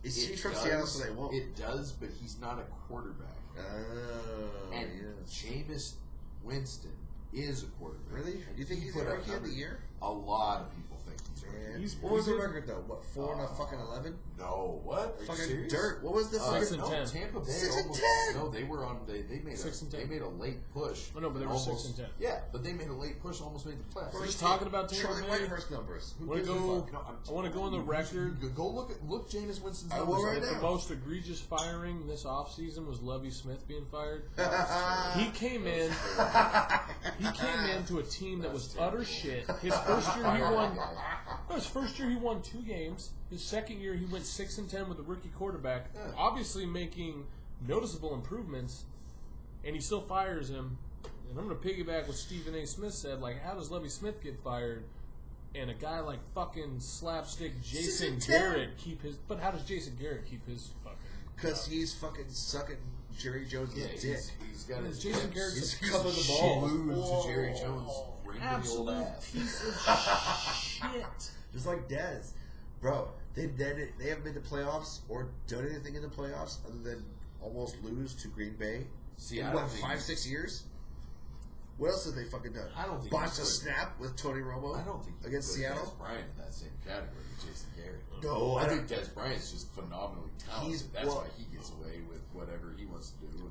He's from does, Seattle, so they won't. It does, but he's not a quarterback. Oh, And yes. Jameis Winston is a quarterback. Really? And Do you think he he's put the up rookie of the numbers. year? A lot of people think he's rookie. Man. He's- What was the he's- record though? What, 4 and a fucking 11? No, what? Are you Fucking serious? dirt. What was the Uh, Six fucking? and no, 10. Tampa Bay 6 and almost. 10. No, they were on. They made 6 and 10. They made a late push. Oh, no, but they were almost, 6 and 10. Yeah, but they made a late push, almost made the playoffs. We're just talking about Tampa Charlie Bay. Whitehurst numbers. Who wanna gives a go- fuck? No, I wanna go on the record. Go look Jameis Winston's I numbers. will right The now. most egregious firing this offseason was Lovie Smith being fired. He came in. He came into a team that was utter shit. His first year he won. No, his first year he won 2 games. His second year he went 6 and 10 with a rookie quarterback, obviously making noticeable improvements, and he still fires him. And I'm going to piggyback what Stephen A. Smith said. Like, how does Lovie Smith get fired? And a guy like fucking slapstick Jason Garrett keep his... But how does Jason Garrett keep his fucking... Because he's fucking sucking Jerry Jones' dick. He's got his Jason Garrett's he's a piece covering of the ball. glued to Jerry Jones' wrinkly old absolute ass. piece of shit. Just like Dez. Bro, they haven't made the playoffs or done anything in the playoffs other than almost lose to Green Bay. See, in I what, don't think 5-6 years? What else have they fucking done? I don't think Botched a he's snap with Tony Romo. I don't think you against put Seattle. Dez Bryant in that same category with Jason Garrett. No, I think Dez Bryant's just phenomenally talented. That's well, why he gets away with whatever he wants to do.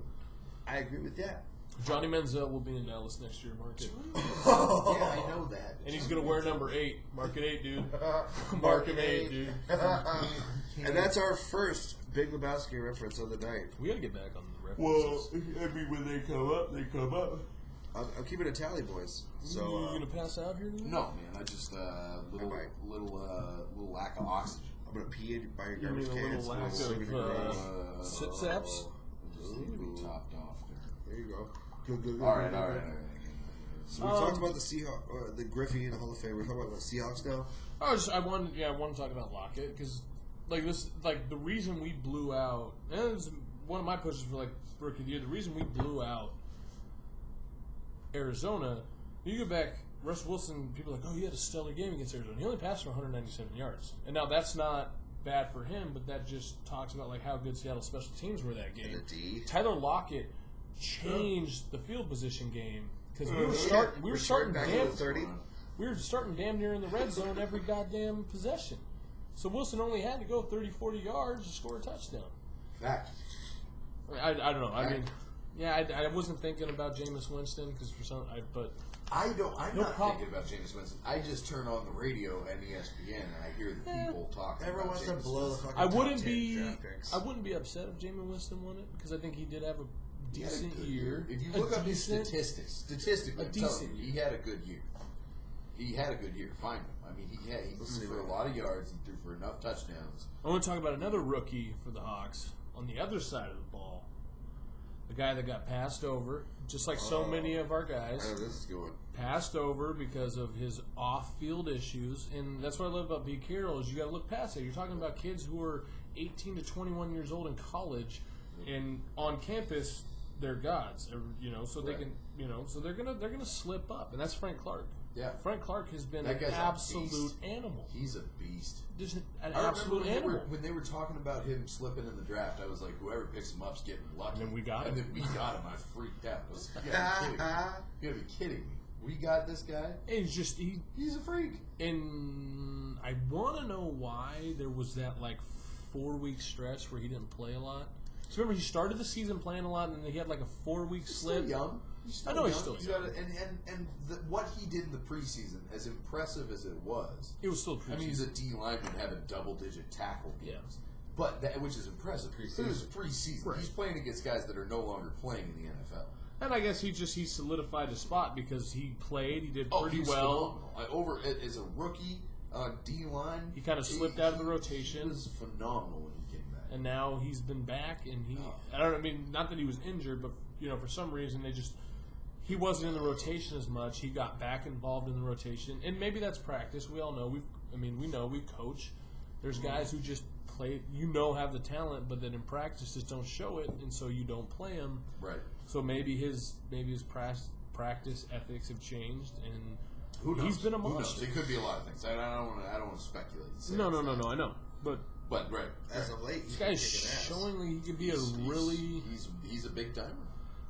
I agree with that. Johnny Manziel will be in Dallas next year, mark it. Yeah, I know that. And he's going to wear number 8. Mark it 8, dude. Mark him 8, dude. And that's our first Big Lebowski reference of the night. We got to get back on the references. I mean, when they come up, they come up. I'm keeping a tally, boys. So you going to pass out here tonight? No, man. I just little lack of oxygen. I'm gonna pee by your You mean garbage a cans. little lack of sit-saps? Just need to be topped off there. There you go. Good. All right. So we talked about the Seahawks, the Griffey and the Hall of Fame. We're talking about the Seahawks now. I want to talk about Lockett because, the reason we blew out, and it was one of my pushes for rookie of the year. The reason we blew out Arizona, you go back, Russ Wilson. People are like, oh, he had a stellar game against Arizona. He only passed for 197 yards, and now that's not bad for him, but that just talks about how good Seattle special teams were that game. And the D. Tyler Lockett changed the field position game because we were starting back damn to 30. We were starting damn near in the red zone every goddamn possession. So Wilson only had to go 30, 40 yards to score a touchdown. Fact. I don't know. I mean, I wasn't thinking about Jameis Winston because for some, I'm No not problem. thinking about Jameis Winston. I just turn on the radio and ESPN and I hear the people talking Everyone about wants to Jameis blow the Winston. fucking I top wouldn't 10 be draft picks. I wouldn't be upset if Jameis Winston won it because I think he did have a He had a decent good year. If you look up his statistically, a I'm telling decent you, he had a good year. He had a good year. Find him. I mean, he threw for a lot of yards. He threw for enough touchdowns. I want to talk about another rookie for the Hawks on the other side of the ball. The guy that got passed over, just like so many of our guys. I know this is going. Passed over because of his off-field issues, and that's what I love about Pete Carroll is you got to look past it. You're talking about kids who are 18 to 21 years old in college, and on campus they're gods, so they can, so they're gonna slip up, and that's Frank Clark. Yeah. Frank Clark has been That an guy's a absolute beast. animal. He's a beast. Just an I remember absolute animal. when they were talking about him slipping in the draft, I was like, whoever picks him up's getting lucky. And then we got him. And then we got him. I freaked out. I was like, you gotta be kidding me. We got this guy? And He's a freak. And I want to know why there was that 4-week stretch where he didn't play a lot. So remember, he started the season playing a lot, and then he had a 4-week slip. Still young. I know he's still young. What he did in the preseason, as impressive as it was still preseason. I mean, he's a D lineman having double-digit tackle games. Yeah. But which is impressive. It was preseason. Right. He's playing against guys that are no longer playing in the NFL. And I guess he solidified his spot because he played. He did pretty he's well. phenomenal. As a rookie on D line, He kind of slipped out of the rotation. He was phenomenal when he came back. And now he's been back, and not that he was injured, but for some reason he wasn't in the rotation as much. He got back involved in the rotation, and maybe that's practice. We all know we coach. There's guys who just play, have the talent, but then in practice just don't show it, and so you don't play them. Right. So maybe his practice ethics have changed, and Who knows? he's been a Who knows? monster. It could be a lot of things. I don't want to speculate. No, I know, but right. As of late, this guy's showing that he could be He's a big timer.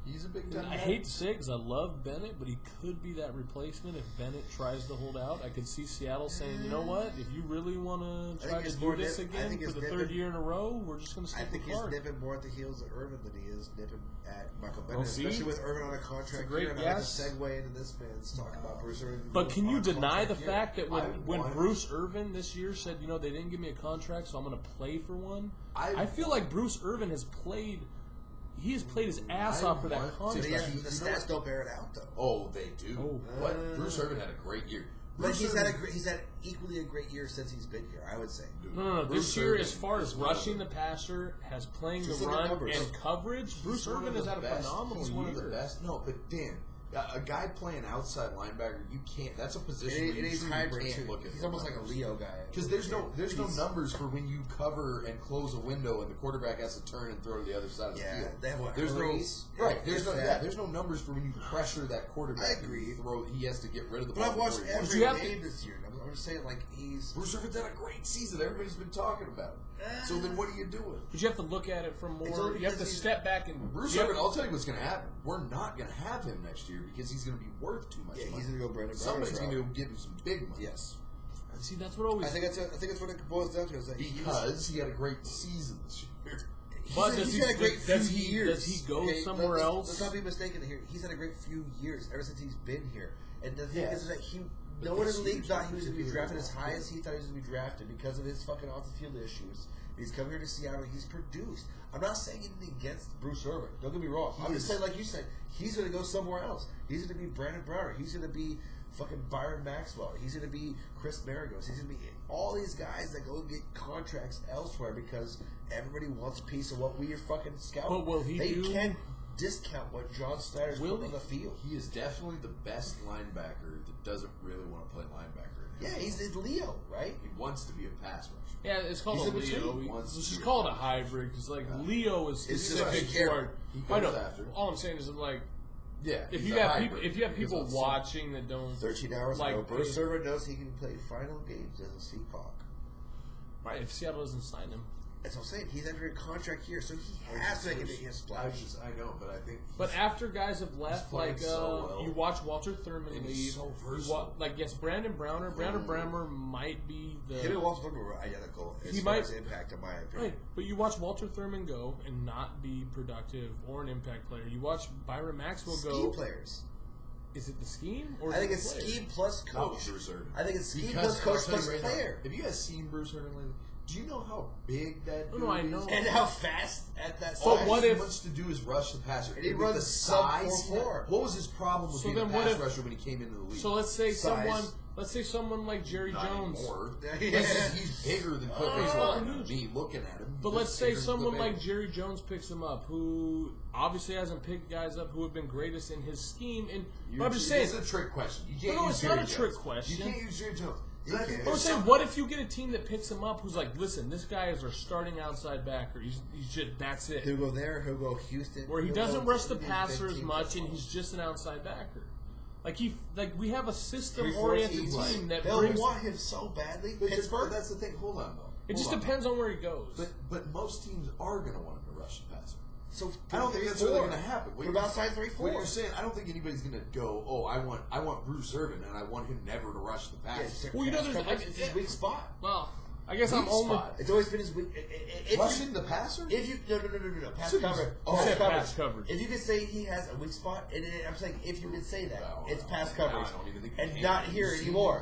He's a big timer. I hate to say it because I love Bennett, but he could be that replacement if Bennett tries to hold out. I could see Seattle saying, you know what, if you really want to try to do this again for the third year in a row, we're just going to stick with Clark. I think he's nipping more at the heels of Irvin than he is nipping at Michael Bennett, Well, see? especially with Irvin on a contract great year. And I guess. like to segue into this man's talking about Bruce Irvin. But can you on a deny the contract year. fact that when Bruce Irvin this year said, they didn't give me a contract, so I'm going to play for one? I feel like Bruce Irvin has played his ass off for that contract. The stats don't bear it out, though. Oh, they do. Oh. What? Bruce Irvin had a great year. But he's had equally a great year since he's been here, I would say. No. Bruce This year, Irvin as far as is rushing the passer, has playing Just the look at run numbers. and coverage, Bruce He's one Irvin of has the had a best. phenomenal He's year. one of the best. No, but Dan, A guy playing outside linebacker, you can't. That's a position where you can't look at. He's almost like a Leo guy. Because there's no numbers for when you cover and close a window and the quarterback has to turn and throw to the other side of the field. They have what? There's hurries? there's no numbers for when you pressure that quarterback. I agree. He has to get rid of the ball. But I've watched every game this year. I'm just saying, like, Bruce Irvin's had a great season. Everybody's been talking about it. So then what are you doing? But you have to look at it from more. You have to step back and. Bruce Irvin, I'll tell you what's going to happen. We're not going to have him next year because he's going to be worth too much money. He's going to go Brandon Browner. Somebody's going to give him some big money. Yes. See, that's what always. I think that's what it boils down to. Is that because he had a great season this year. But he's had a great few years. Does he go somewhere else? Let's not be mistaken here. He's had a great few years ever since he's been here. And the thing is that no one in the league thought he was going to be drafted as high as he thought he was going to be drafted because of his fucking off the field issues. He's come here to Seattle. He's produced. I'm not saying anything against Bruce Irvin. Don't get me wrong. I'm just saying, like you said, he's going to go somewhere else. He's going to be Brandon Browner. He's going to be fucking Byron Maxwell. He's going to be Chris Maragos. He's going to be all these guys that go and get contracts elsewhere because everybody wants a piece of what we are fucking scouting. But will he They can't discount what John Snyder's putting on the field. He is definitely the best linebacker that doesn't really want to play linebacker. Yeah, he's Leo, right? He wants to be a pass rusher. Yeah, it's called a Leo. Let's just call it a hybrid because, like, Leo is specific for. I know. All I'm saying is that, like, if you have people watching that don't 13 hours like ago, Bruce Irvin knows he can play final games as a Seahawk. Right, if Seattle doesn't sign him. That's what I'm saying. He's under a contract here, so he has to make a splash. I know, but I think. But after guys have left, like you watch Walter Thurman leave. He's so versatile. Brandon Browner. Brandon Browner might be the. Him and Walter Thurman were identical as far as impact, in my opinion. Right, but you watch Walter Thurman go and not be productive or an impact player. You watch Byron Maxwell go. Scheme players. Is it the scheme? Or I think it's scheme plus coach. Bruce Irvin. I think it's scheme plus coach plus player. Have you guys seen Bruce Irvin lately? Do you know how big that dude I know. Is? And how fast at that size? But what if he wants to do is rush the passer? And he runs sub 4.4. What was his problem with being a pass rusher when he came into the league? So let's say someone like Jerry Jones. He's bigger than me looking at him. But let's say someone like Jerry Jones picks him up, who obviously hasn't picked guys up who have been greatest in his scheme. And I'm just saying, it's a trick question. You can't no, use it's Jerry not a Jones. trick question. You can't use Jerry Jones. I'm saying, what if you get a team that picks him up who's like, listen, this guy is our starting outside backer. He's just, that's it. He'll go there. He'll go Houston. Where he doesn't rush the passer as much, and he's just an outside backer. We have a system-oriented team that they'll want him so badly. Pittsburgh. That's the thing. Hold on, though. It just depends on where he goes. But most teams are going to want him to rush the passer. So I don't think that's really going to happen. What about side 3-4? What you're saying, I don't think anybody's going to go, I want Bruce Irvin, and I want him never to rush the passer. Well, it's his weak spot. Well, I guess I'm only. It's always been his weak. Rushing the passer? If you no pass coverage. Pass coverage. If you could say he has a weak spot, and I'm saying if you could say that, it's pass coverage, and not here anymore.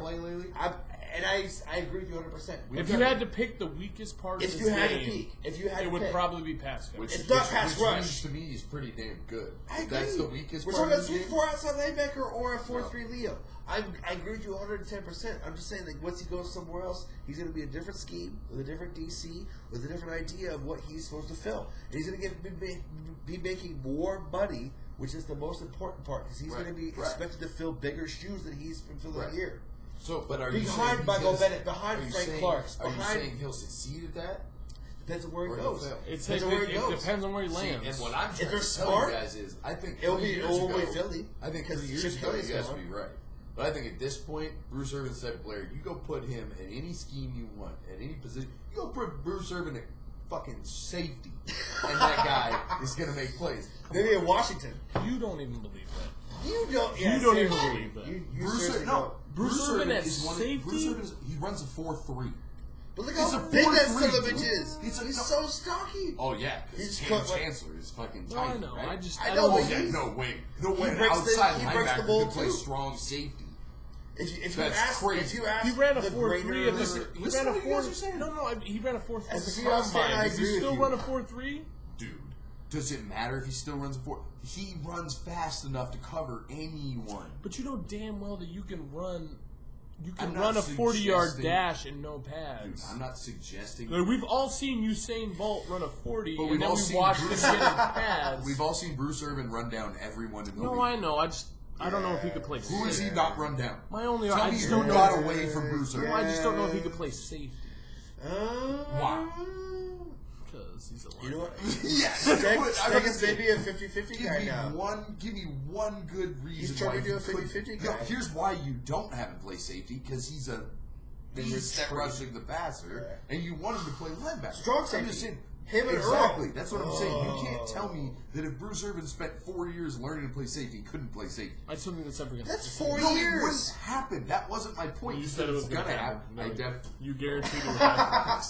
And I agree with you 100%. If you had to pick the weakest part of this game, it would probably be pass coverage. It's not pass rush. To me, he's pretty damn good. I agree. That's the weakest part. We're talking about 3-4 outside linebacker or a 4-3 Leo. I agree with you 110%. I'm just saying, like, once he goes somewhere else, he's going to be a different scheme, with a different DC, with a different idea of what he's supposed to fill. And he's going to be making more money, which is the most important part, because he's going to be expected to fill bigger shoes than he's been filling here. So, but are you behind Michael Bennett, behind Frank Clark? Are you saying he'll succeed at that? Depends on where he goes. It depends on where he lands. And what I'm trying to tell you guys is, I think it'll be Philly. I think 3 years ago, you guys would be right. But I think at this point, Bruce Irvin's type of player, you go put him in any scheme you want, at any position. You go put Bruce Irvin at fucking safety, and that guy is going to make plays. Maybe in Washington. You don't even believe that. You don't even believe that. Bruce Irvin at safety? Bruce Irvin, he runs a 4-3. But look how big that son of a bitch is. He's so stocky. Oh, yeah. Because Cam Chancellor is fucking tiny, I know. right? I know. No way. No way an outside linebacker can play strong safety. If you ask, he ran a 4-3. He ran a 4. No, he ran a 4-3. As a Seahawks fan, I agree with you. Does he still run a 4-3? Dude, does it matter if he still runs a 4? He runs fast enough to cover anyone. But you know damn well that you can run. You can run a 40-yard dash and no pads. Dude, I'm not suggesting. Like, we've all seen Usain Bolt run a 40, and then we watched him get in pads. We've all seen Bruce Irvin run down everyone in the league. No, I know. I don't know if he could play Who safety. is he not run down? My only Tell I me just who don't know. got away from Bruce Irvin. I just don't know if he could play safety. Why? Because he's a linebacker. You know what? Yes. Steck is maybe a 50-50 guy now. Give me one good reason. He's trying why to do a he couldn't- 50-50 No, guy. here's why you don't have him play safety, because he's step rushing the passer, and you want him to play linebacker. Strong I'm safety. just saying, Him and exactly. Earl. That's what I'm saying. You can't tell me that if Bruce Irvin spent 4 years learning to play safety, he couldn't play safety. I just don't think that's ever going to That's 4 No, it years. wouldn't happen. That wasn't my point. You said it was gonna happen. No, I you guaranteed it would happen.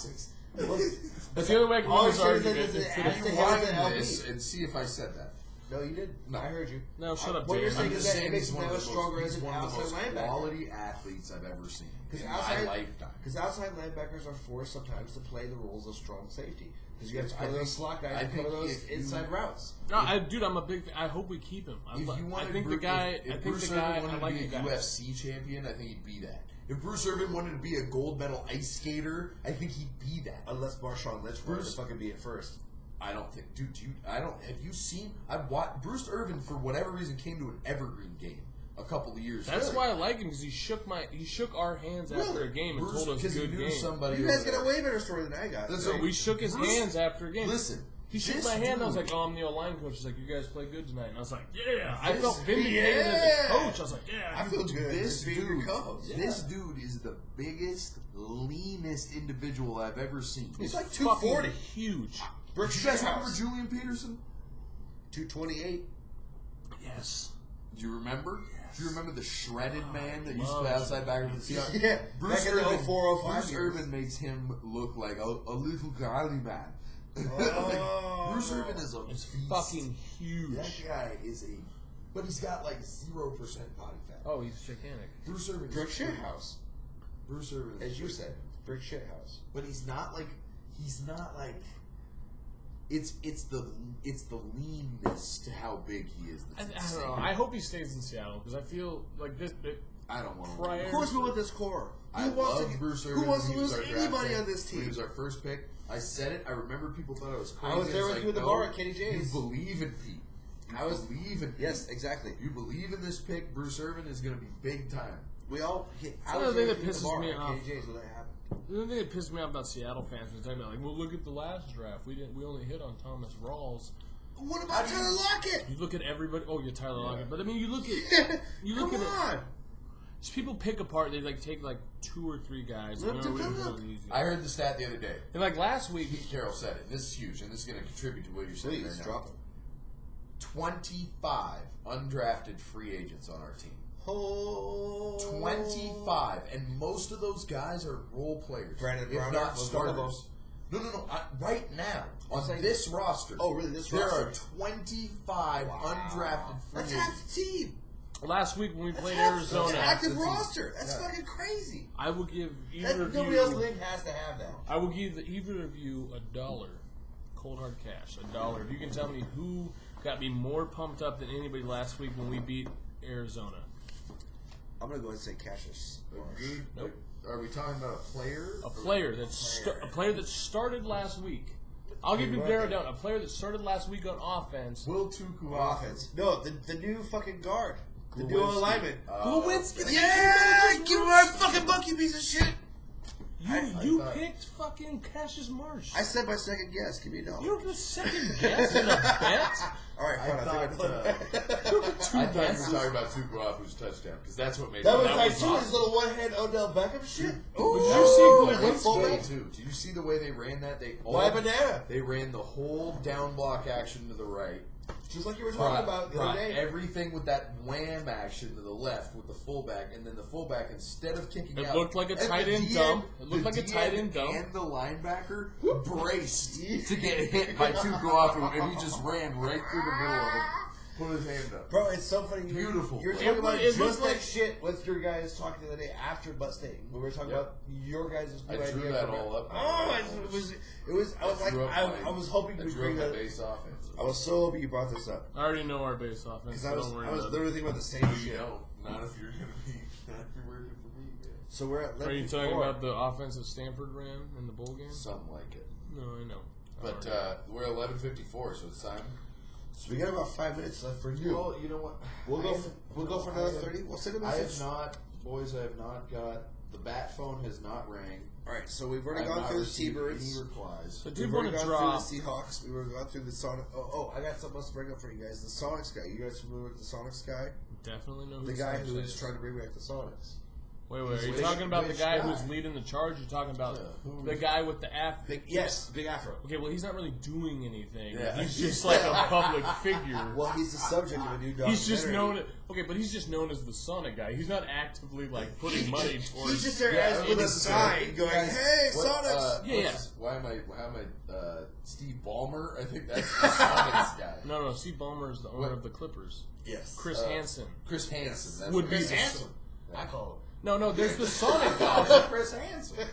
That's the only way I can All win this I'm saying argument. is Is that to it has to the- have Rewind the this LB. and see if I said that. No, you did. No. I heard you. No, shut up, What you're Dan. saying I'm is just that saying it makes he's him one of now the stronger most, as he's an one of the outside most linebacker. quality athletes I've ever seen in my lifetime. Because outside linebackers are forced sometimes to play the roles of strong safety. Because you have to I cover those think- slot I guys and cover think those if you- inside routes. No, dude, I'm a big. I hope we keep him. If you I wanted think the Bruce- guy. if I think Bruce the guy. Irvin I wanted like to the be a guy. UFC champion, I think he'd be that. If Bruce Irvin wanted to be a gold medal ice skater, I think he'd be that. Unless Marshawn Lynch wanted to Bruce- fucking be it first. I don't think, dude. Have you seen? I've watched Bruce Irvin for whatever reason came to an Evergreen game a couple of years. That's ago. why I like him because he shook our hands after a game and Bruce, told us because he good knew game. somebody. You guys over got a there. way better story than I got. Listen, We shook his Bruce- hands after a game. Listen, He shook this my hand and I was dude- like, oh, I'm the line coach. He's like, you guys play good tonight. And I was like, yeah. I This- felt vindicated as yeah. a coach. I was like, yeah. I feel good. This just being your dude, co-host. this dude is the biggest, leanest individual I've ever seen. He's like fucking 240. huge. Brooke Do you guys Shithouse. remember Julian Peterson? 228. Yes. Do you remember? Do you remember the shredded man that used to love play outside back in the Seahawks? Yeah, Bruce back in the Irvin, 04-05 Bruce years. Irvin makes him look like a little galley man. Oh. Bruce Irvin is a It's beast. fucking huge. That guy is a, but he's got like 0% body fat. Oh, he's gigantic. Bruce Irvin is Brooke Shithouse. Bruce Irvin, is As you freaking- said. Brick Shithouse. but he's not like it's the leanness to how big he is. I That's don't know. insane. I hope he stays in Seattle because I feel like this. I don't want to. Prior- Of course we want this core. I Who wants love to, Bruce Irvin. who wants to He was lose our draft anybody pick. on this He team? was our first pick. I said it. I remember people thought I was crazy. I was there It's with like, you at the no, bar at Kenny J's. You believe in Pete. I was- believe in Pete. Yes, exactly. You believe in this pick. Bruce Irvin is going to be big time. We all. I Another was thing there that with you at the pisses bar me at off. Kenny J's when that happened. The only thing that pissed me off about Seattle fans was talking about like, well, look at the last draft. We only hit on Thomas Rawls. What about Tyler Lockett? You look at everybody. Oh, you're Tyler Lockett, but I mean, you look at Come on. just people pick apart. They like take like 2 or 3 guys. Let them we're gonna develop. go easy. I heard the stat the other day. And like last week, Pete Carroll said it. This is huge, and this is going to contribute to what you're saying Please right drop now. him. 25 undrafted free agents on our team. Oh. 25, and most of those guys are role players. Brandon if Browner not was one of starters. No. Right now, on saying- this roster, Oh, really? This there roster? are 25 undrafted free That's agents. half the team. last week when we played That's Arizona, active That's roster. That's yeah. fucking crazy. I will give either That, of nobody else in the you. league has to have that. I will give either of you $1, cold hard cash, $1. If you can tell me who got me more pumped up than anybody last week when we beat Arizona. I'm gonna go ahead and say Cassius. Nope. Are we talking about a player? A player that started last week. I'll give you narrow down. A player that started last week on offense. Will Tuku Offense. No, the new fucking guard. The new Glowinski. alignment. Glowinski. Yeah! Give me my fucking buck, you piece of shit! You thought- picked fucking Cassius Marsh. I said my second guess. Give me a dollar. You don't get a second guess in a bet. Alright, fine. I I think I You get 2 I thought you guesses. were talking about Tuku Afu's touchdown, because that's what made That it. was That like was too, his awesome. little one-hand Odell Beckham shit. Did you see Hey, Glowinski? fullback? Too. Did you see the way they ran that? Why banana? They ran the whole down block action to the right. Just like you were talking about the other Brought day. everything with that wham action to the left with the fullback, and then the fullback, instead of kicking It out, looked like a and tight the end DN dump. It looked the like a tight end dump. And the linebacker braced to get hit by Tuku Afu, and he just ran right through the middle of him. Put his hand up. Bro, it's so funny. Beautiful. You're It talking about looked just like- like shit with your guys talking the other day after Butt State. We were talking Yep. about your guys' new I drew idea. that for- all up. Oh, it was. I was like, I was hoping you I would drew bring up my that. base offense. I was so hoping you brought this up I already know our base offense. because So don't worry I was about it. literally thinking about the same You shit. know, not if you're gonna be, not if you're working for me, man. So we're at. Are you talking 11-4. about the offense that Stanford ran in the bowl game? Something like it. No, I know. But we're 11:54, so it's time. So we got about 5 minutes left for you. Well, you know what? We'll go for another 30. We'll send a I message. have not, boys. I have not got the bat phone has not rang. All right, so we've already I have gone not through the received T-Birds. any replies. So We've dude already want to gone drop. through the Seahawks. We've already gone through the Sonic. Oh, I got something else to bring up for you guys. The Sonics guy. You guys familiar with the Sonics guy? Definitely know who The guy Sonics who's is. trying to bring back the Sonics. Wait, are you Which- talking about the which guy guy? who's leading the charge? You're talking about who- the guy with the afro? Big Afro. Okay, well, he's not really doing anything. Yeah. He's just like a public figure. Well, he's the subject of a new documentary. He's just known. Okay, but he's just known as the Sonic guy. He's not actively like putting money towards. He's just there Yeah, as with a it's sign going, guys, "Hey, what, Sonics!" Yeah, yeah. How am I? Steve Ballmer? I think that's the Sonics guy. No. Steve Ballmer is the owner What? of the Clippers. Yes. Chris Hansen Chris Hansen. That's would what be Chris the Hansen. I call No, there's the Sonic guy. Chris Hansen. him.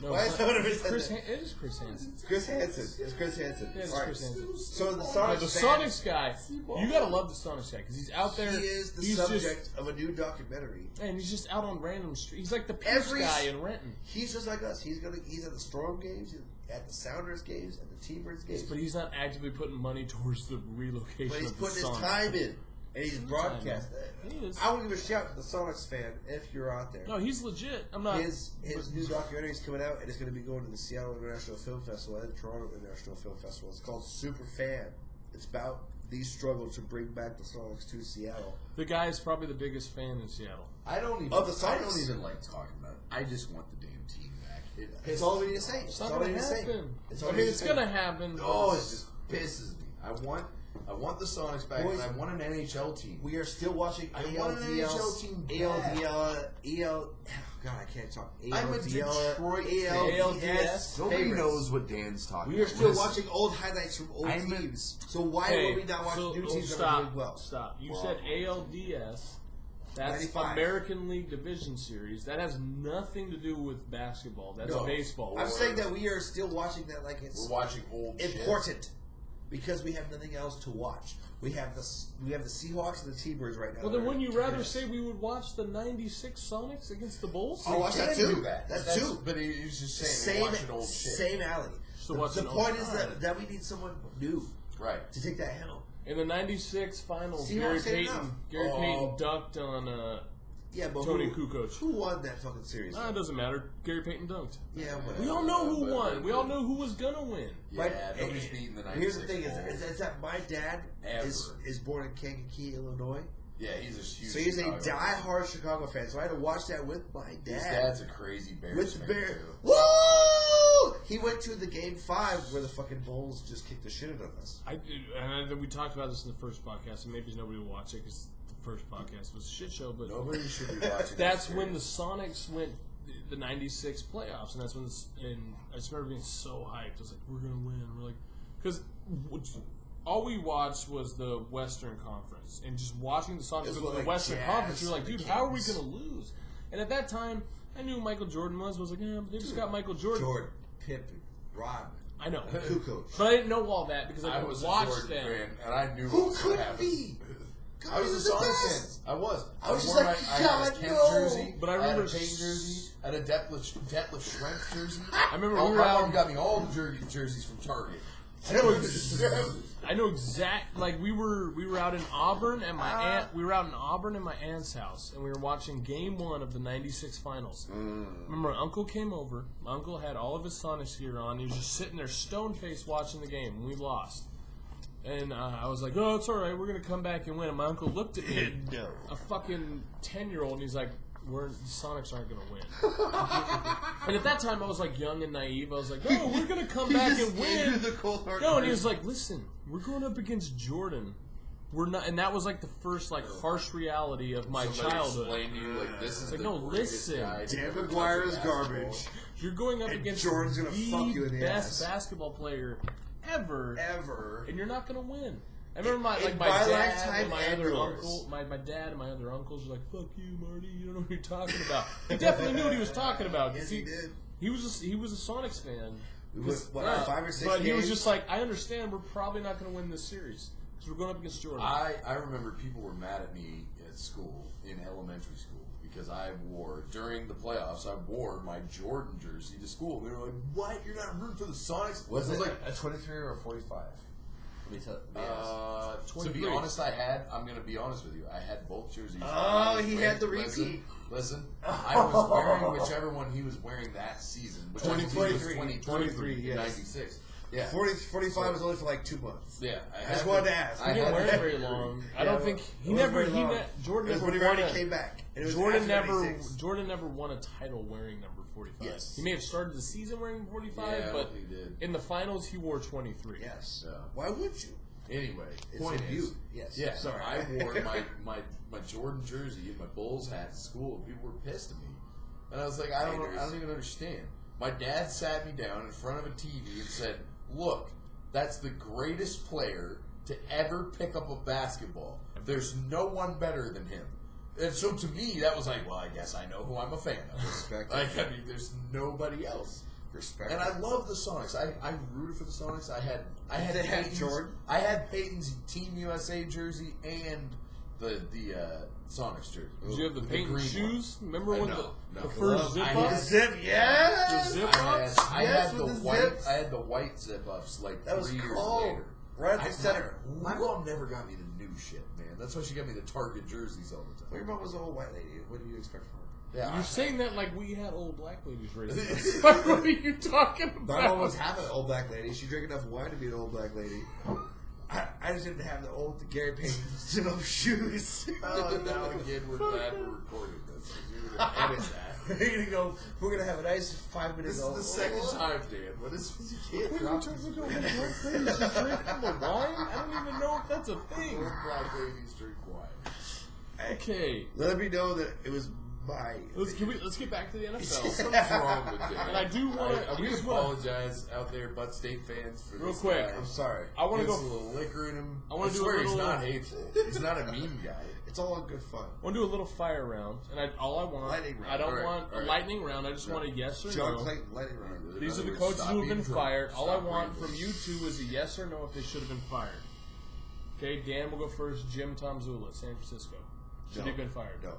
No, Why it's is not- that what it's it Chris. said? It is Chris Hansen. Chris Hansen. It's Chris Hansen. Yeah, it's All right. Chris Hansen. So the No, Sonics the fan, Sonics guy. You gotta love the Sonics guy because he's out there. He is the he's subject of a new documentary. and he's just out on random streets. He's like the Pierce guy in Renton. He's just like us. He's at the Storm games, he's at the Sounders games, at the T-Birds games. But he's not actively putting money towards the relocation. But he's of the putting his Sonics. time in, and he's broadcasting. He is. I want to give a shout to the Sonics fan if you're out there. No, he's legit. I'm not. His new documentary is coming out, and it's going to be going to the Seattle International Film Festival and Toronto International Film Festival. It's called Super Fan. It's about these struggles to bring back the Sonics to Seattle. The guy is probably the biggest fan in Seattle. I don't even. Of the I Sonics? don't even like talking about it. I just want the damn team back. It's all we need to say. It's not gonna happen. all I we mean, need it's to say. gonna happen. Oh, it just pisses me. I want the Sonics back, Boys, and I want an NHL team. We are still watching I want an NHL team back. God, I can't talk. I'm a Detroit fan. ALDS. Nobody favorites. knows what Dan's talking We are about. still Listen, watching old highlights from old I'm a- teams. So why Hey, would we not watch so- new teams that are stop, doing well? Stop. You Well, said ALDS. That's 95. American League Division Series. That has nothing to do with basketball. That's No. baseball. I'm saying that we are still watching that like it's we're watching old shit. important because we have nothing else to watch. We have the Seahawks and the T-Birds right now. Well, then that are wouldn't you rather terrible. say we would watch the '96 Sonics against the Bulls? I'll watch that Can too. do that. That's two. But he's just saying we're watching old shit. Same alley. So The watching point old- is that we need someone new Right. to take that helm. In the '96 finals, Seahawks ain't enough. Gary Oh. Payton dunked on Yeah, but Tony who Kukoc. won that fucking series? It doesn't matter. Gary Payton dunked. Yeah, whatever. We all know who but- won. We all know who was gonna win. Yeah, Right. nobody's beating the 96 Here's the thing: Bulls. is that my dad is Ever. born in Kankakee, Illinois. Yeah, he's a huge. So he's a Chicago fan. die-hard Chicago fan. So I had to watch that with my dad. His dad's a crazy Bears with fan Bear. too. Woo! He went to the game 5 where the fucking Bulls just kicked the shit out of us. We talked about this in the first podcast, and maybe nobody will watch it because the first podcast was a shit show. But Nobody should be watching. that's this when the series. Sonics went the '96 playoffs, and that's when. And I just remember being so hyped. I was like, "We're gonna win." We're like, because all we watched was the Western Conference, and just watching the Sonics It was go to the like Western Jazz Conference, you're like, and the "Dude, how are we Kings. gonna lose?" And at that time, I knew who Michael Jordan was. I was like, "Yeah, but they just got Michael Jordan." Jordan, Pippen, Rodman, I know, Kukoc. but I didn't know all that because I I didn't was a watch Jordan them. fan, and I knew Who what was going to could happen. be? I was a the Sonics fan. best. I was. I was just wore like, I had a God, Kemp no. jersey. But I had remember a Payton jersey. I had a Detlef Schrempf jersey. I remember Oh, we were my mom out. got me all the jerseys from Target. I know exact. Like we were out in Auburn at my aunt. We were out in Auburn at my aunt's house, and we were watching Game 1 of the '96 finals. Remember, my uncle came over. My uncle had all of his Sonics gear on. He was just sitting there, stone faced, watching the game. We lost, and I was like, "Oh, it's all right. We're gonna come back and win." And my uncle looked at me, No. a fucking 10-year-old, and he's like, the Sonics aren't gonna win. And at that time, I was like young and naive. I was like, "No, we're gonna come back and win." The cold hard No, and he was like, "Listen, we're going up against Jordan. We're not," and that was like the first like harsh reality of my Somebody childhood. explained to you, like, this is Like, the no, greatest listen. guy to Dan ever McGuire touch is a basketball. garbage. You're going up And against Jordan's gonna fuck you in the best ass. basketball player ever, Ever. and you're not gonna win. I remember my In my my dad lifetime and my and other yours. uncle, my dad and my other uncles were like, "Fuck you, Marty. You don't know what you're talking about." He definitely knew what he was talking about. 'Cause Yes, he did. He was a Sonics fan. We went, what, Yeah, 5 or 6 but he was games? just like, "I understand. We're probably not going to win this series because we're going up against Jordan." I remember people were mad at me at school, in elementary school, because I wore, during the playoffs, I wore my Jordan jersey to school. They were like, "What? You're not rooting for the Sonics?" Was I it was like, a 23 or a 45? To be honest, I'm going to be honest with you. I had both jerseys. Oh, he had the repeat. Listen, I was wearing whichever one he was wearing that season. Which 23, yes. 96. Yeah. 45 was only for like 2 months. Yeah. I just wanted to ask. He didn't wear it very long. I don't think Jordan never won it. Came back. Jordan never won a title wearing number 45. Yes. He may have started the season wearing 45, but he did. In the finals he wore 23. Yes. Why would you? Anyway, point is, yes. Yeah. Sorry. I wore my Jordan jersey and my Bulls hat to school, and people were pissed at me. And I was like, I don't even understand. My dad sat me down in front of a TV and said, "Look, that's the greatest player to ever pick up a basketball. There's no one better than him." And so to me, that was like, well, I guess I know who I'm a fan of. Respect. I mean, there's nobody else. Respect. And I love the Sonics. I rooted for the Sonics. I had Peyton's Team USA jersey and the Sonics jersey. Did you have the Peyton shoes? One. Remember when the first zip up? The zip ups? I had the white zip ups like that 3 years cold. later. Right at the center. My mom never got me the new shit, man. That's why she got me the Target jerseys all the time. Well, your mom was an old white lady. What do you expect from her? Yeah, you're saying that like we had old black ladies raising us. What are you talking about? My mom was half an old black lady. She drank enough wine to be an old black lady. I just didn't have the old Gary Payton zip-up shoes. Oh, now again, we're glad we're recording this. You're going to edit that. We're going to have a nice 5 minutes. This is the second time, Dan. What is you can't drop this? Drinking the wine? I don't even know if that's a thing. Old black ladies drink wine. Okay. Let me know that it was my... Let's get back to the NFL. Something's wrong with Dan. And I do want to... We apologize out there, Butt State fans, for real this quick. guy. I'm sorry. I want to go... a little liquor in him. I want to do swear a little... he's not hateful. He's not a mean guy. It's all in good fun. I want to do a little fire round. And all I want... Lightning round. I don't want a lightning round. I just want a yes or John no. Clayton, lightning round. These are the coaches who have been fired. All I want from you two is a yes or no if they should have been fired. Okay, Dan will go first. Jim Tomzula, San Francisco. Should he have been fired? No.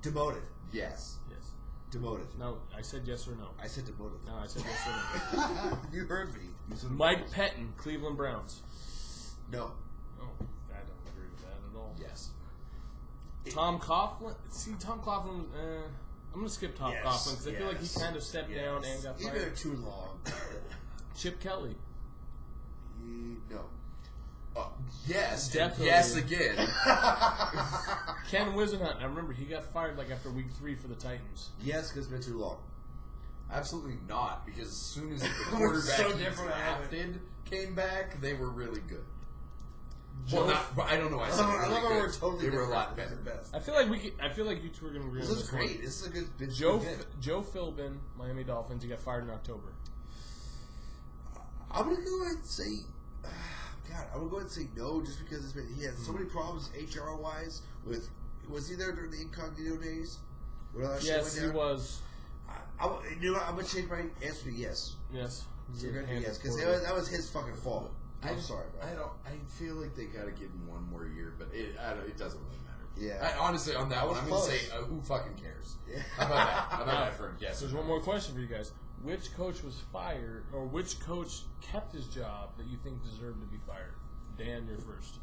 Demoted. Yes. Demoted. No, I said yes or no. I said demoted. No, I said yes or no. You heard me. Mike Pettin, Cleveland Browns. No. Oh, I don't agree with that at all. Yes. Tom Coughlin. See, Tom Coughlin. I'm going to skip Tom Coughlin because I feel like he kind of stepped down and got fired. He's been there too long. Chip Kelly. No. Yes. Definitely. Yes again. Ken Wisenhunt. I remember he got fired like after week 3 for the Titans. Yes, because it's been too long. Absolutely not, because as soon as the quarterback so he different drafted came back, they were really good. Well, I don't know. I said really good. We're totally they were a lot better. Best. I feel like you two are going to agree on this is great. One. This is a good. Joe Philbin, Miami Dolphins. He got fired in October. I'm gonna go ahead and say, God, I'm gonna go ahead and say no, just because he had so many problems HR wise. Was he there during the incognito days? Yes, he was. You know what? I'm gonna change my answer to yes. Yes. So you're gonna do yes because that was his fucking fault. I'm sorry, bro. I feel like they gotta give him one more year, but it doesn't really matter. Yeah. Honestly, on that one, I'm gonna say who fucking cares? Yeah. How about that? How about that for a guess? There's one more question for you guys. Which coach was fired, or which coach kept his job that you think deserved to be fired? Dan, you're first.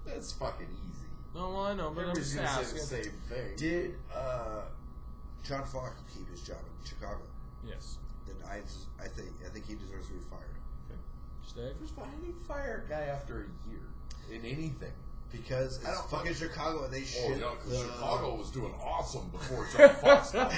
That's fucking easy. No, I know, but I'm just asking. Say the same thing. Did John Falk keep his job in Chicago? Yes. Then I think he deserves to be fired. Okay. Stay. Why did he fire a guy after a year in anything? Because it's fucking Chicago and they shit. Oh, yeah, because Chicago was doing awesome before John Fox. Yeah,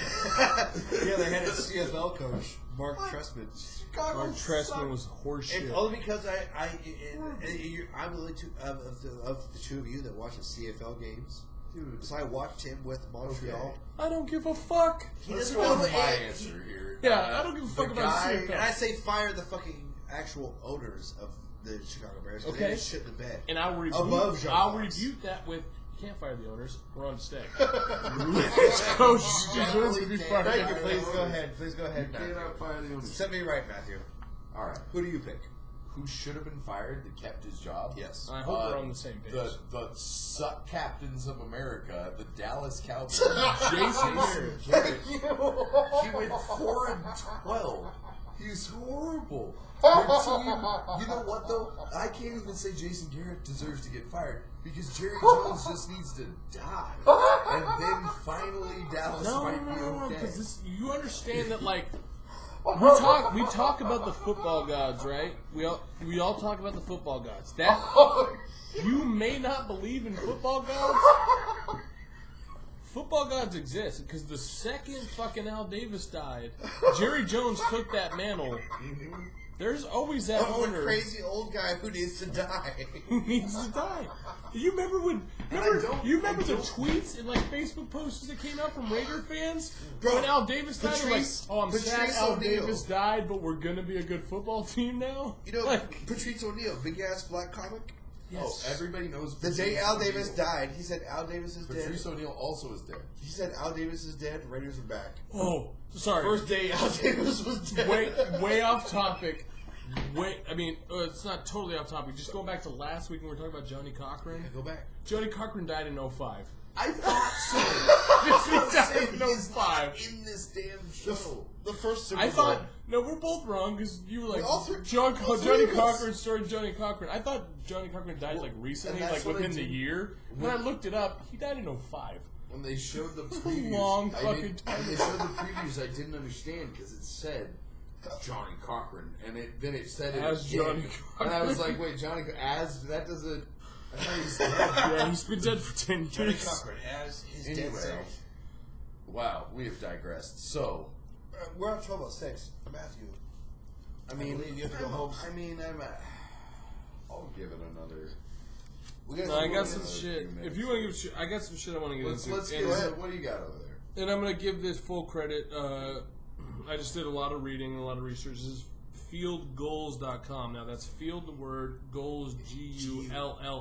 they had a CFL coach, Mark Trestman. Mark Trestman was horseshit. It's only because I'm the only two of the two of you that watch the CFL games. Dude, so I watched him with Montreal. Okay. I don't give a fuck. Let's go with my answer here. Yeah, I don't give a fuck about CFL. And I say fire the fucking actual owners of the Chicago Bears. Okay. They shit in the bed. And I'll rebuke that with, you can't fire the owners. We're on stay. Which coach deserves to be fired? Thank you. Please go ahead. Please go ahead. Fire the owners. Set me right, Matthew. All right. Who do you pick? Who should have been fired that kept his job? Yes. I hope we're on the same page. The suck captains of America, the Dallas Cowboys. Jason Garrett. He went 4-12. He's horrible. Their team, you know what though? I can't even say Jason Garrett deserves to get fired because Jerry Jones just needs to die, and then finally Dallas might be okay. Because you understand that, like, we talk about the football gods, right? We all talk about the football gods. That you may not believe in football gods. Football gods exist because the second fucking Al Davis died, Jerry Jones took that mantle. There's always that owner. The crazy old guy who needs to die. Who needs to die? You remember when? You remember the tweets and like Facebook posts that came out from Raider fans when Al Davis died? Patrice, like, oh, I'm sad Al O'Neal. Davis died, but we're gonna be a good football team now. You know, like, Patrice O'Neal, big ass black comic. yes. Oh, everybody knows. The day Al Davis died, he said Al Davis is dead. Patrice O'Neal also is dead. He said Al Davis is dead. Raiders are back. Oh, sorry. First day Al Davis was dead. Way off topic. It's not totally off topic. Just going back to last week when we were talking about Johnny Cochran. Yeah, go back. Johnny Cochran died in 05. I thought so. He died in 05. In this damn show. The first Super I Bowl. thought, no, we're both wrong because you were like, all three Johnny of us. Cochran starring Johnny Cochran. I thought Johnny Cochran died like recently, and like that's what within I the did. year. When I looked it up, he died in 05. When they showed the previews, Long I fucking didn't- time. when they showed the previews, I didn't understand because it said Johnny Cochran, and then it said it As again. Johnny and I was Cochran. like, wait, Johnny as that doesn't. I thought he's dead. Yeah, he's been dead for 10 Johnny years. Cochran as his dead Anyway, self. wow, we have digressed. So, We're on 12:06. Matthew. I mean, believe you have to go home. I'm I'll give it another. We got No, I got some some few shit. minutes. If you want to give shit, I got some shit I want to get into. Let's And- get ahead. What do you got over there? And I'm going to give this full credit. I just did a lot of reading and a lot of research. This is fieldgoals.com. Now, that's field the word, goals,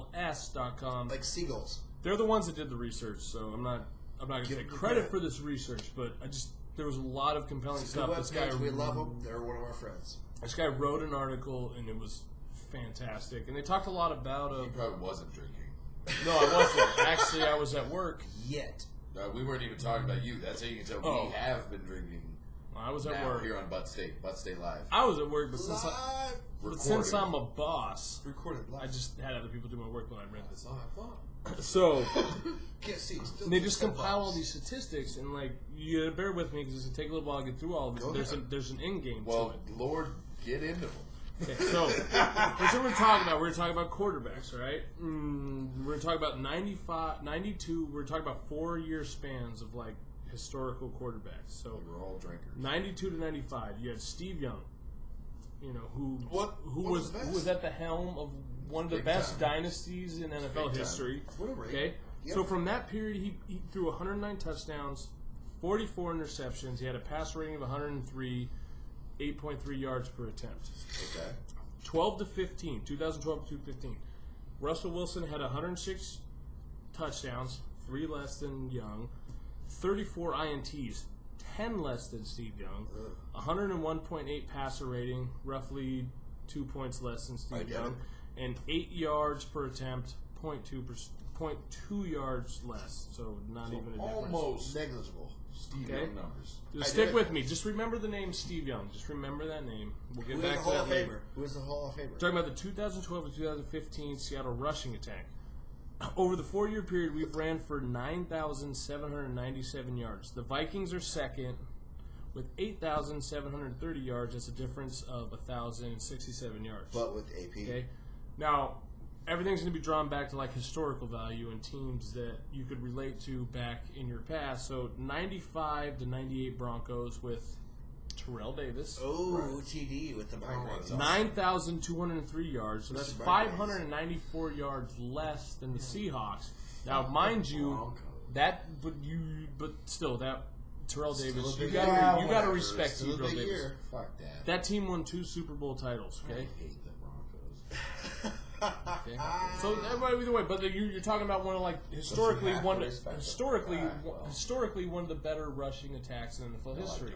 GULLS.com. like seagulls. They're the ones that did the research, so I'm not going to take credit for this research, but there was a lot of compelling It's a good stuff. This guy, webpage. We love them. They're one of our friends. This guy wrote an article, and it was fantastic. And they talked a lot about... He probably wasn't drinking. no, I wasn't. Actually, I was at work. Yet. We weren't even talking about you. That's how you can tell Oh. we have been drinking. I was at Now work. here on Butt State Live. I was at work, but Live. since I'm a boss, Recorded live. I just had other people do my work when I read this. That's all I thought. So Can't see. Still they just still compile all box. these statistics, and like you gotta bear with me because it's gonna take a little while to get through all of Go it. There's ahead. there's an end game Well, to it. Lord, get into them. Okay, so here's what we're talking about. We're talking about quarterbacks, all right? We're gonna talk about 95, 92. We're talking about 4-year spans of like historical quarterbacks. So We're all drinkers. 92 to 95, you had Steve Young, who was the best? who was at the helm of one of the Big best time. dynasties in NFL Big time. history. What a rate. Okay, Yep. so from that period, he threw 109 touchdowns, 44 interceptions. He had a pass rating of 103, 8.3 yards per attempt. Okay. 12 to 15, 2012 to 15. Russell Wilson had 106 touchdowns, 3 less than Young, 34 INTs, 10 less than Steve Young, 101.8 passer rating, roughly 2 points less than Steve Young, and 8 yards per attempt, 0.2 yards less, so not even a difference. Almost Negligible. Steve Okay. Young numbers. Just I stick did. with me. Just remember the name Steve Young. Just remember that name. We'll get Who is back the to Hall that of later. Famer? Who is the Hall of Famer? Talking about the 2012 to 2015 Seattle rushing attack. Over the 4-year period, we've ran for 9,797 yards. The Vikings are second with 8,730 yards. That's a difference of 1,067 yards. But with AP. Okay. Now, everything's going to be drawn back to like historical value and teams that you could relate to back in your past. So 95 to 98 Broncos with Terrell Davis. Oh, TD with the migraines. 9,203 yards, so that's Mr. 594 yards less than the Seahawks. Now, mind you, that but still that Terrell Davis, a you big got year. you got to Whatever. respect Still a Terrell big Davis. year. Fuck that. That team won 2 Super Bowl titles. I Okay, hate the Broncos. okay. So everybody, either way, but you're talking about one of like historically have to one respect them. historically Alright, well. historically one of the better rushing attacks in NFL history.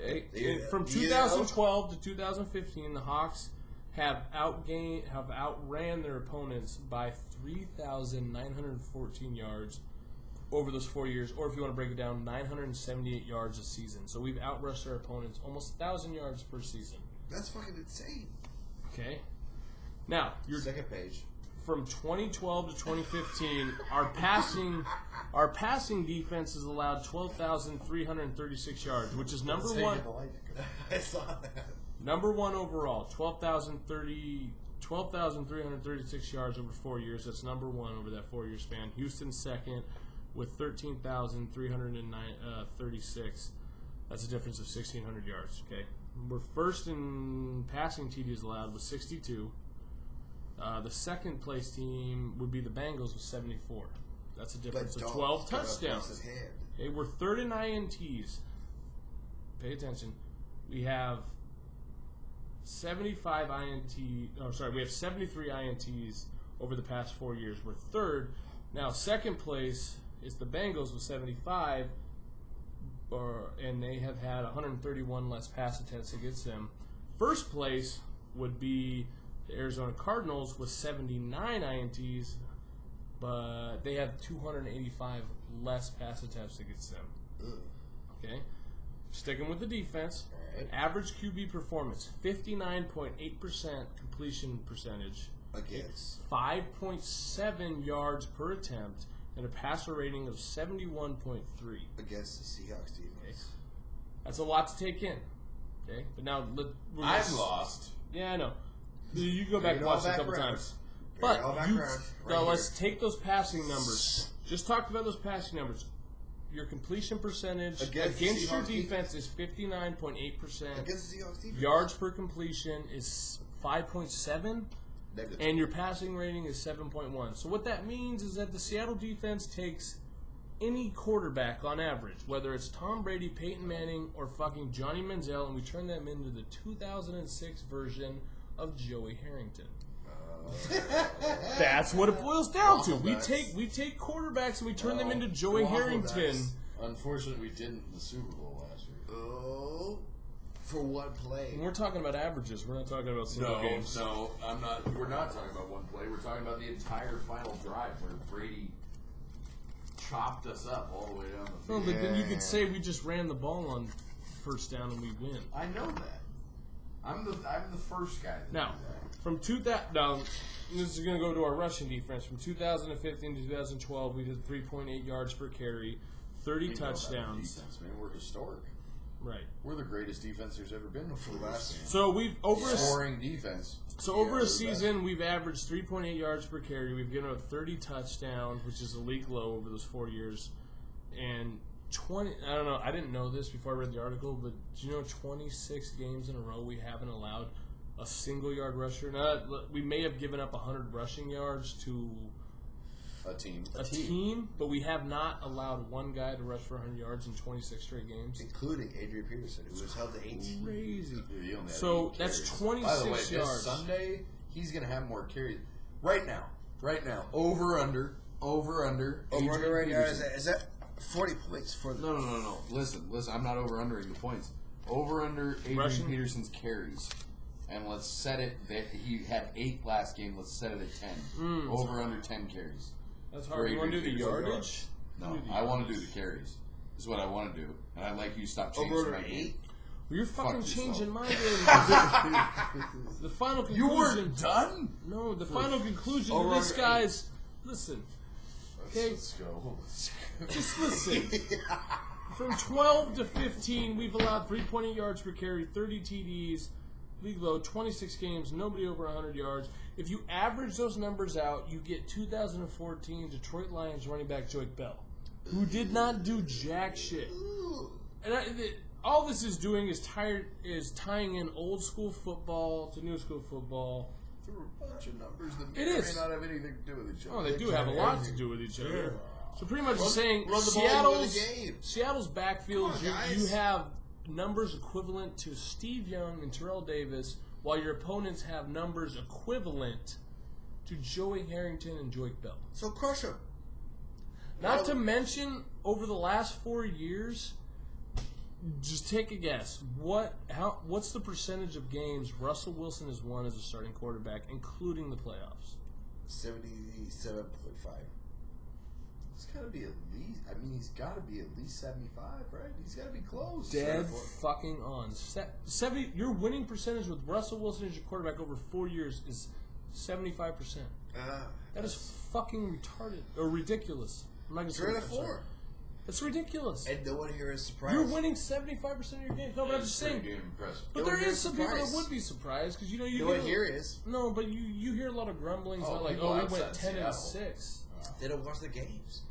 Okay, Yeah. from 2012 to 2015, the Hawks have outran their opponents by 3,914 yards, over those 4 years, or if you want to break it down, 978 yards a season. So we've outrushed our opponents almost 1,000 yards per season. That's fucking insane. Okay. Now, your second page. From 2012 to 2015, our passing defense has allowed 12,336 yards, which is number one. I saw that. Number one overall, 12,336 yards over 4 years. That's number one over that 4-year span. Houston second with 13,336. That's a difference of 1,600 yards. Okay, we're first in passing TDs allowed with 62. The second place team would be the Bengals with 74. That's a difference of 12 touchdowns. Okay, we're third in INTs. Pay attention. We have 75 we have 73 INTs over the past 4 years. We're third. Now, second place is the Bengals with 75, and they have had 131 less pass attempts against them. First place would be the Arizona Cardinals with 79 INTs, but they have 285 less pass attempts against them. Okay? Sticking with the defense, average QB performance, 59.8% completion percentage. Against 5.7 yards per attempt, and a passer rating of 71.3. Against the Seahawks defense. Okay. That's a lot to take in. Okay? But now, I'm lost. Yeah, I know. You go back and watch it a couple times. But let's take those passing numbers. Just talk about those passing numbers. Your completion percentage against your defense is 59.8%. Against the Seahawks defense. Yards per completion is 5.7. And your passing rating is 7.1. So what that means is that the Seattle defense takes any quarterback on average, whether it's Tom Brady, Peyton Manning, or fucking Johnny Manziel, and we turn them into the 2006 version of Joey Harrington. That's what it boils down to. We take quarterbacks and we turn them into Joey Harrington. Unfortunately, we didn't in the Super Bowl last year. Oh, for one play. And we're talking about averages. We're not talking about single games. No, I'm not. We're not talking about one play. We're talking about the entire final drive where Brady chopped us up all the way down the field. No, but then you could say we just ran the ball on first down and we win. I know that. I'm the first guy. Now, from this is going to go to our rushing defense. From 2015 to 2012, we did 3.8 yards per carry, 30 touchdowns. Defense, man. We're historic. Right. We're the greatest defense there's ever been for the last. So we've scoring defense. So over a season, we've averaged 3.8 yards per carry. We've given up 30 touchdowns, which is a league low over those 4 years, and 20. I don't know. I didn't know this before I read the article, but do you know 26 games in a row we haven't allowed a single yard rusher? Now, we may have given up 100 rushing yards to a team, but we have not allowed one guy to rush for 100 yards in 26 straight games, including Adrian Peterson, who was held to 18. Crazy. So that's 26 By the way, yards. this Sunday he's going to have more carries. Right now, over under. Right now is that 40 points for the... No. Listen. I'm not over-undering the points. Over-under Adrian Peterson's carries. And let's set it that he had 8 last game. Let's set it at 10. Over-under 10 carries. That's hard. You want to do the yardage? No, I want to do the carries. This is what I want to do. And I'd like you to stop changing over my 8? Well, you're fucking changing my game. The final conclusion... You weren't done? No, the final conclusion to this guy's... Listen. Okay? Let's go. Just listen. From 12 to 15, we've allowed 3.8 yards per carry, 30 TDs, league low, 26 games, nobody over 100 yards. If you average those numbers out, you get 2014 Detroit Lions running back Joey Bell, who did not do jack shit. And all this is doing is tying in old school football to new school football. Through a bunch of numbers that may not have anything to do with each other. Oh, they do have a lot to do with each other. So pretty much saying Seattle's backfield, you have numbers equivalent to Steve Young and Terrell Davis, while your opponents have numbers equivalent to Joey Harrington and Joey Bell. So crush them. Not to mention, over the last 4 years, just take a guess. What's the percentage of games Russell Wilson has won as a starting quarterback, including the playoffs? 77.5. He's got to be at least. I mean, he's got to be at least 75, right? He's got to be close. Dead fucking on. 70. Your winning percentage with Russell Wilson as your quarterback over 4 years is 75%. That is fucking retarded or ridiculous. I'm not gonna say 3 out of 4. It's ridiculous. And no one here is surprised. You're winning 75% of your games. No, but I'm just saying. But there is some people that would be surprised because you no one here is. No, but you hear a lot of grumblings about like, we went 10-6. They don't watch the games,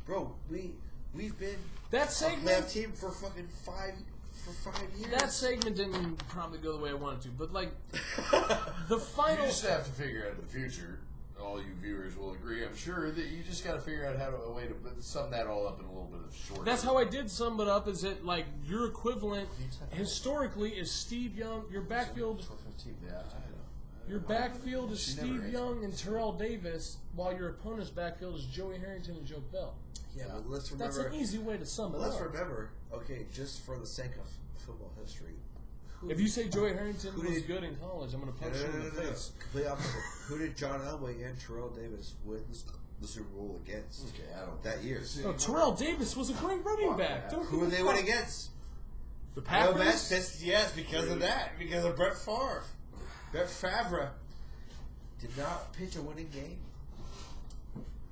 bro. We've been that a segment team for fucking 5 years. That segment didn't probably go the way I wanted to, but like the final. You just have to figure out in the future. All you viewers will agree, I'm sure, that you just got to figure out a way to sum that all up in a little bit of short. That's how I did sum it up. Is that like your equivalent historically is Steve Young? Your backfield. Yeah, I know. Your backfield is Steve Young and Terrell Davis, while your opponent's backfield is Joey Harrington and Joe Bell. Yeah, but let's remember. That's an easy way to sum it up. Let's remember, okay, just for the sake of football history. If you say Joey Harrington was good in college, I'm going to punch you in the face. Complete opposite. Who did John Elway and Terrell Davis win the Super Bowl against that year? No, Terrell Davis was a great running back. Who did they win against? The Packers? Yes, because of that. Because of Brett Favre. Brett Favre did not pitch a winning game.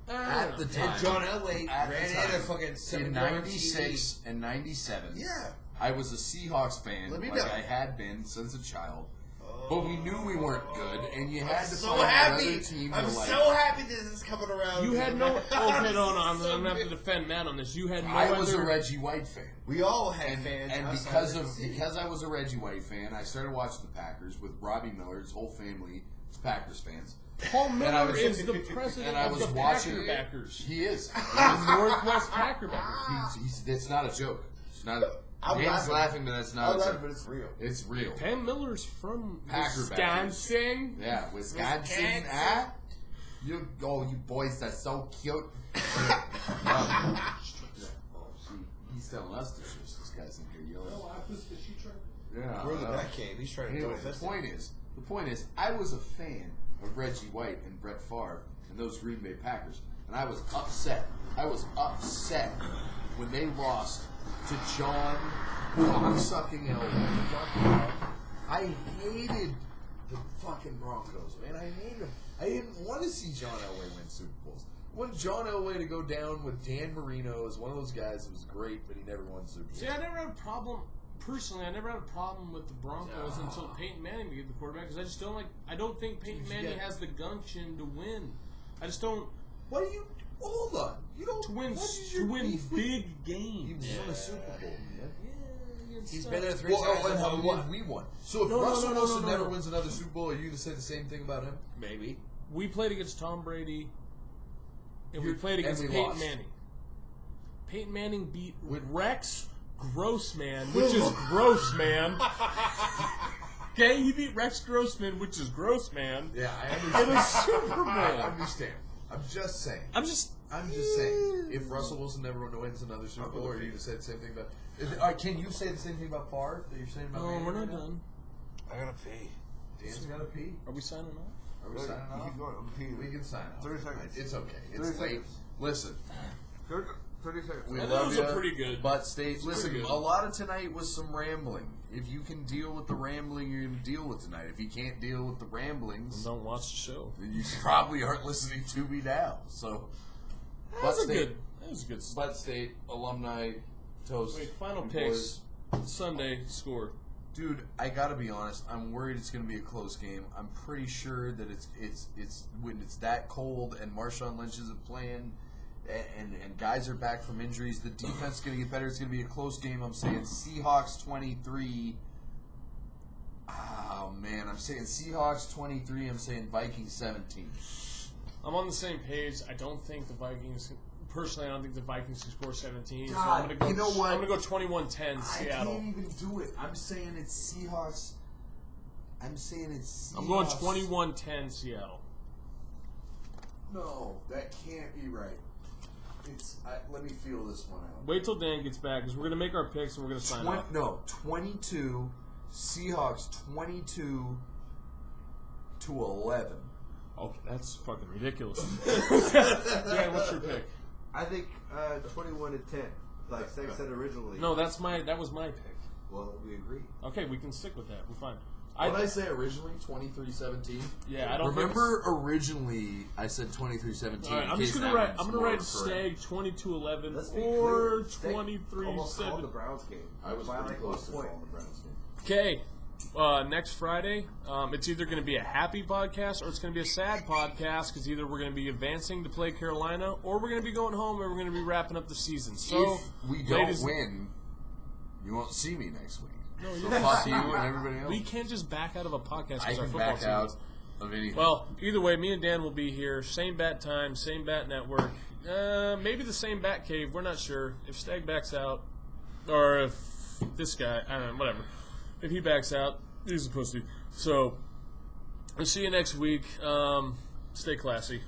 At the time. And John Elway ran in a fucking 7 in 96 and 97. Yeah. I was a Seahawks fan, Let me like know. I had been since a child. But we knew we weren't good, and you had to so find happy. another team I'm to like. so happy this is coming around. You had no. Okay, no. I'm going to have to defend Matt on this. You had no. I was a other- Reggie White fan. We all had fans. And outside the city. because I was a Reggie White fan, I started watching the Packers with Robbie Miller. His whole family is Packers fans. Paul And Miller is the president and I of was the watching Packer backers. He is. The Northwest Packer backers. It's not a joke. It's not. I'm Dan's laughing, but that's not. I'm a laughing, joke. but it's real. It's real. Pam Miller's from Packer Wisconsin. Yeah, Wisconsin. You boys are so cute. He's telling us the shit. This guy's in here yelling. Yeah. Where did that came? He's trying to Anyway, do the point is, I was a fan of Reggie White and Brett Favre and those Green Bay Packers, and I was upset. When they lost to John sucking Elway. I hated the fucking Broncos, man. I hated them. I didn't want to see John Elway win Super Bowls. I wanted John Elway to go down with Dan Marino as one of those guys that was great, but he never won Super Bowls. See, I never had a problem. Personally, I never had a problem with the Broncos until Peyton Manning became the quarterback because I just don't like. I don't think Peyton Manning has the gumption to win. I just don't. What do you? Hold on. You don't To win beef with- big games. He won a Super Bowl. He's been there 3 times. And how many have we won? So if No, Russell Wilson no. never wins another Super Bowl, are you going to say the same thing about him? Maybe. We played against Tom Brady, and we played against and we Peyton lost. Manning. Peyton Manning beat Rex Grossman, which is Grossman. Okay, he beat Rex Grossman, which is Grossman. Yeah, I In understand. a Super Bowl. I understand. I'm just saying. I'm just saying. If Russell Wilson never wins another Super Bowl, are you going to say the same thing about? Can you say the same thing about Favre that you're saying about? No, Manning we're not right now? done. I gotta pee. Dan's got to pee. Are we signing off? Are we signing off? Keep going. I'm peeing. We can sign off. 30 seconds. It's okay. 30 It's late. seconds. Listen. 30 seconds. We That love was you, pretty good. But stay. Listen, pretty good. a lot of tonight was some rambling. If you can deal with the rambling, you're going to deal with tonight. If you can't deal with the ramblings, Don't watch the show. then you probably aren't listening to me now. So, That was a good stuff. Butt State alumni toast. Wait, final and picks. boys. Sunday score. Dude, I gotta be honest. I'm worried it's gonna be a close game. I'm pretty sure that it's when it's that cold and Marshawn Lynch isn't playing, and guys are back from injuries. The defense is gonna get better. It's gonna be a close game. I'm saying Seahawks 23. Oh man, I'm saying Seahawks 23. I'm saying Vikings 17. I'm on the same page. I don't think the Vikings. Personally, I don't think the Vikings can score 17. God, so I'm gonna go, you know what? I'm going to go 21-10 Seattle. I can't even do it. I'm saying it's Seahawks. I'm I'm going 21-10 Seattle. No, that can't be right. Let me feel this one out. Wait till Dan gets back because we're going to make our picks and we're going to sign off. No, 22. Seahawks 22 to 11. Okay, that's fucking ridiculous. Dan, what's your pick? I think 21-10, like Stag said originally. No, that was my pick. Well, we agree. Okay, we can stick with that. We're fine. What did I say originally? 23-17? Yeah, I don't remember originally I said 23-17. All right, I'm just gonna write. I'm gonna write Stag 22-11 or 23-7. Almost called the Browns game. I was pretty close to calling the Browns game. Okay, next Friday, it's either going to be a happy podcast or it's going to be a sad podcast because either we're going to be advancing to play Carolina or we're going to be going home and we're going to be wrapping up the season. So, if we don't win, you won't see me next week. No, so fuck you and everybody else. We can't just back out of a podcast I because our can football back out of anything. Well, either way, me and Dan will be here. Same bat time, same bat network. Maybe the same bat cave. We're not sure. If Stag backs out, or if this guy, I don't know, whatever. If he backs out, he's a pussy. So, we'll see you next week. Stay classy.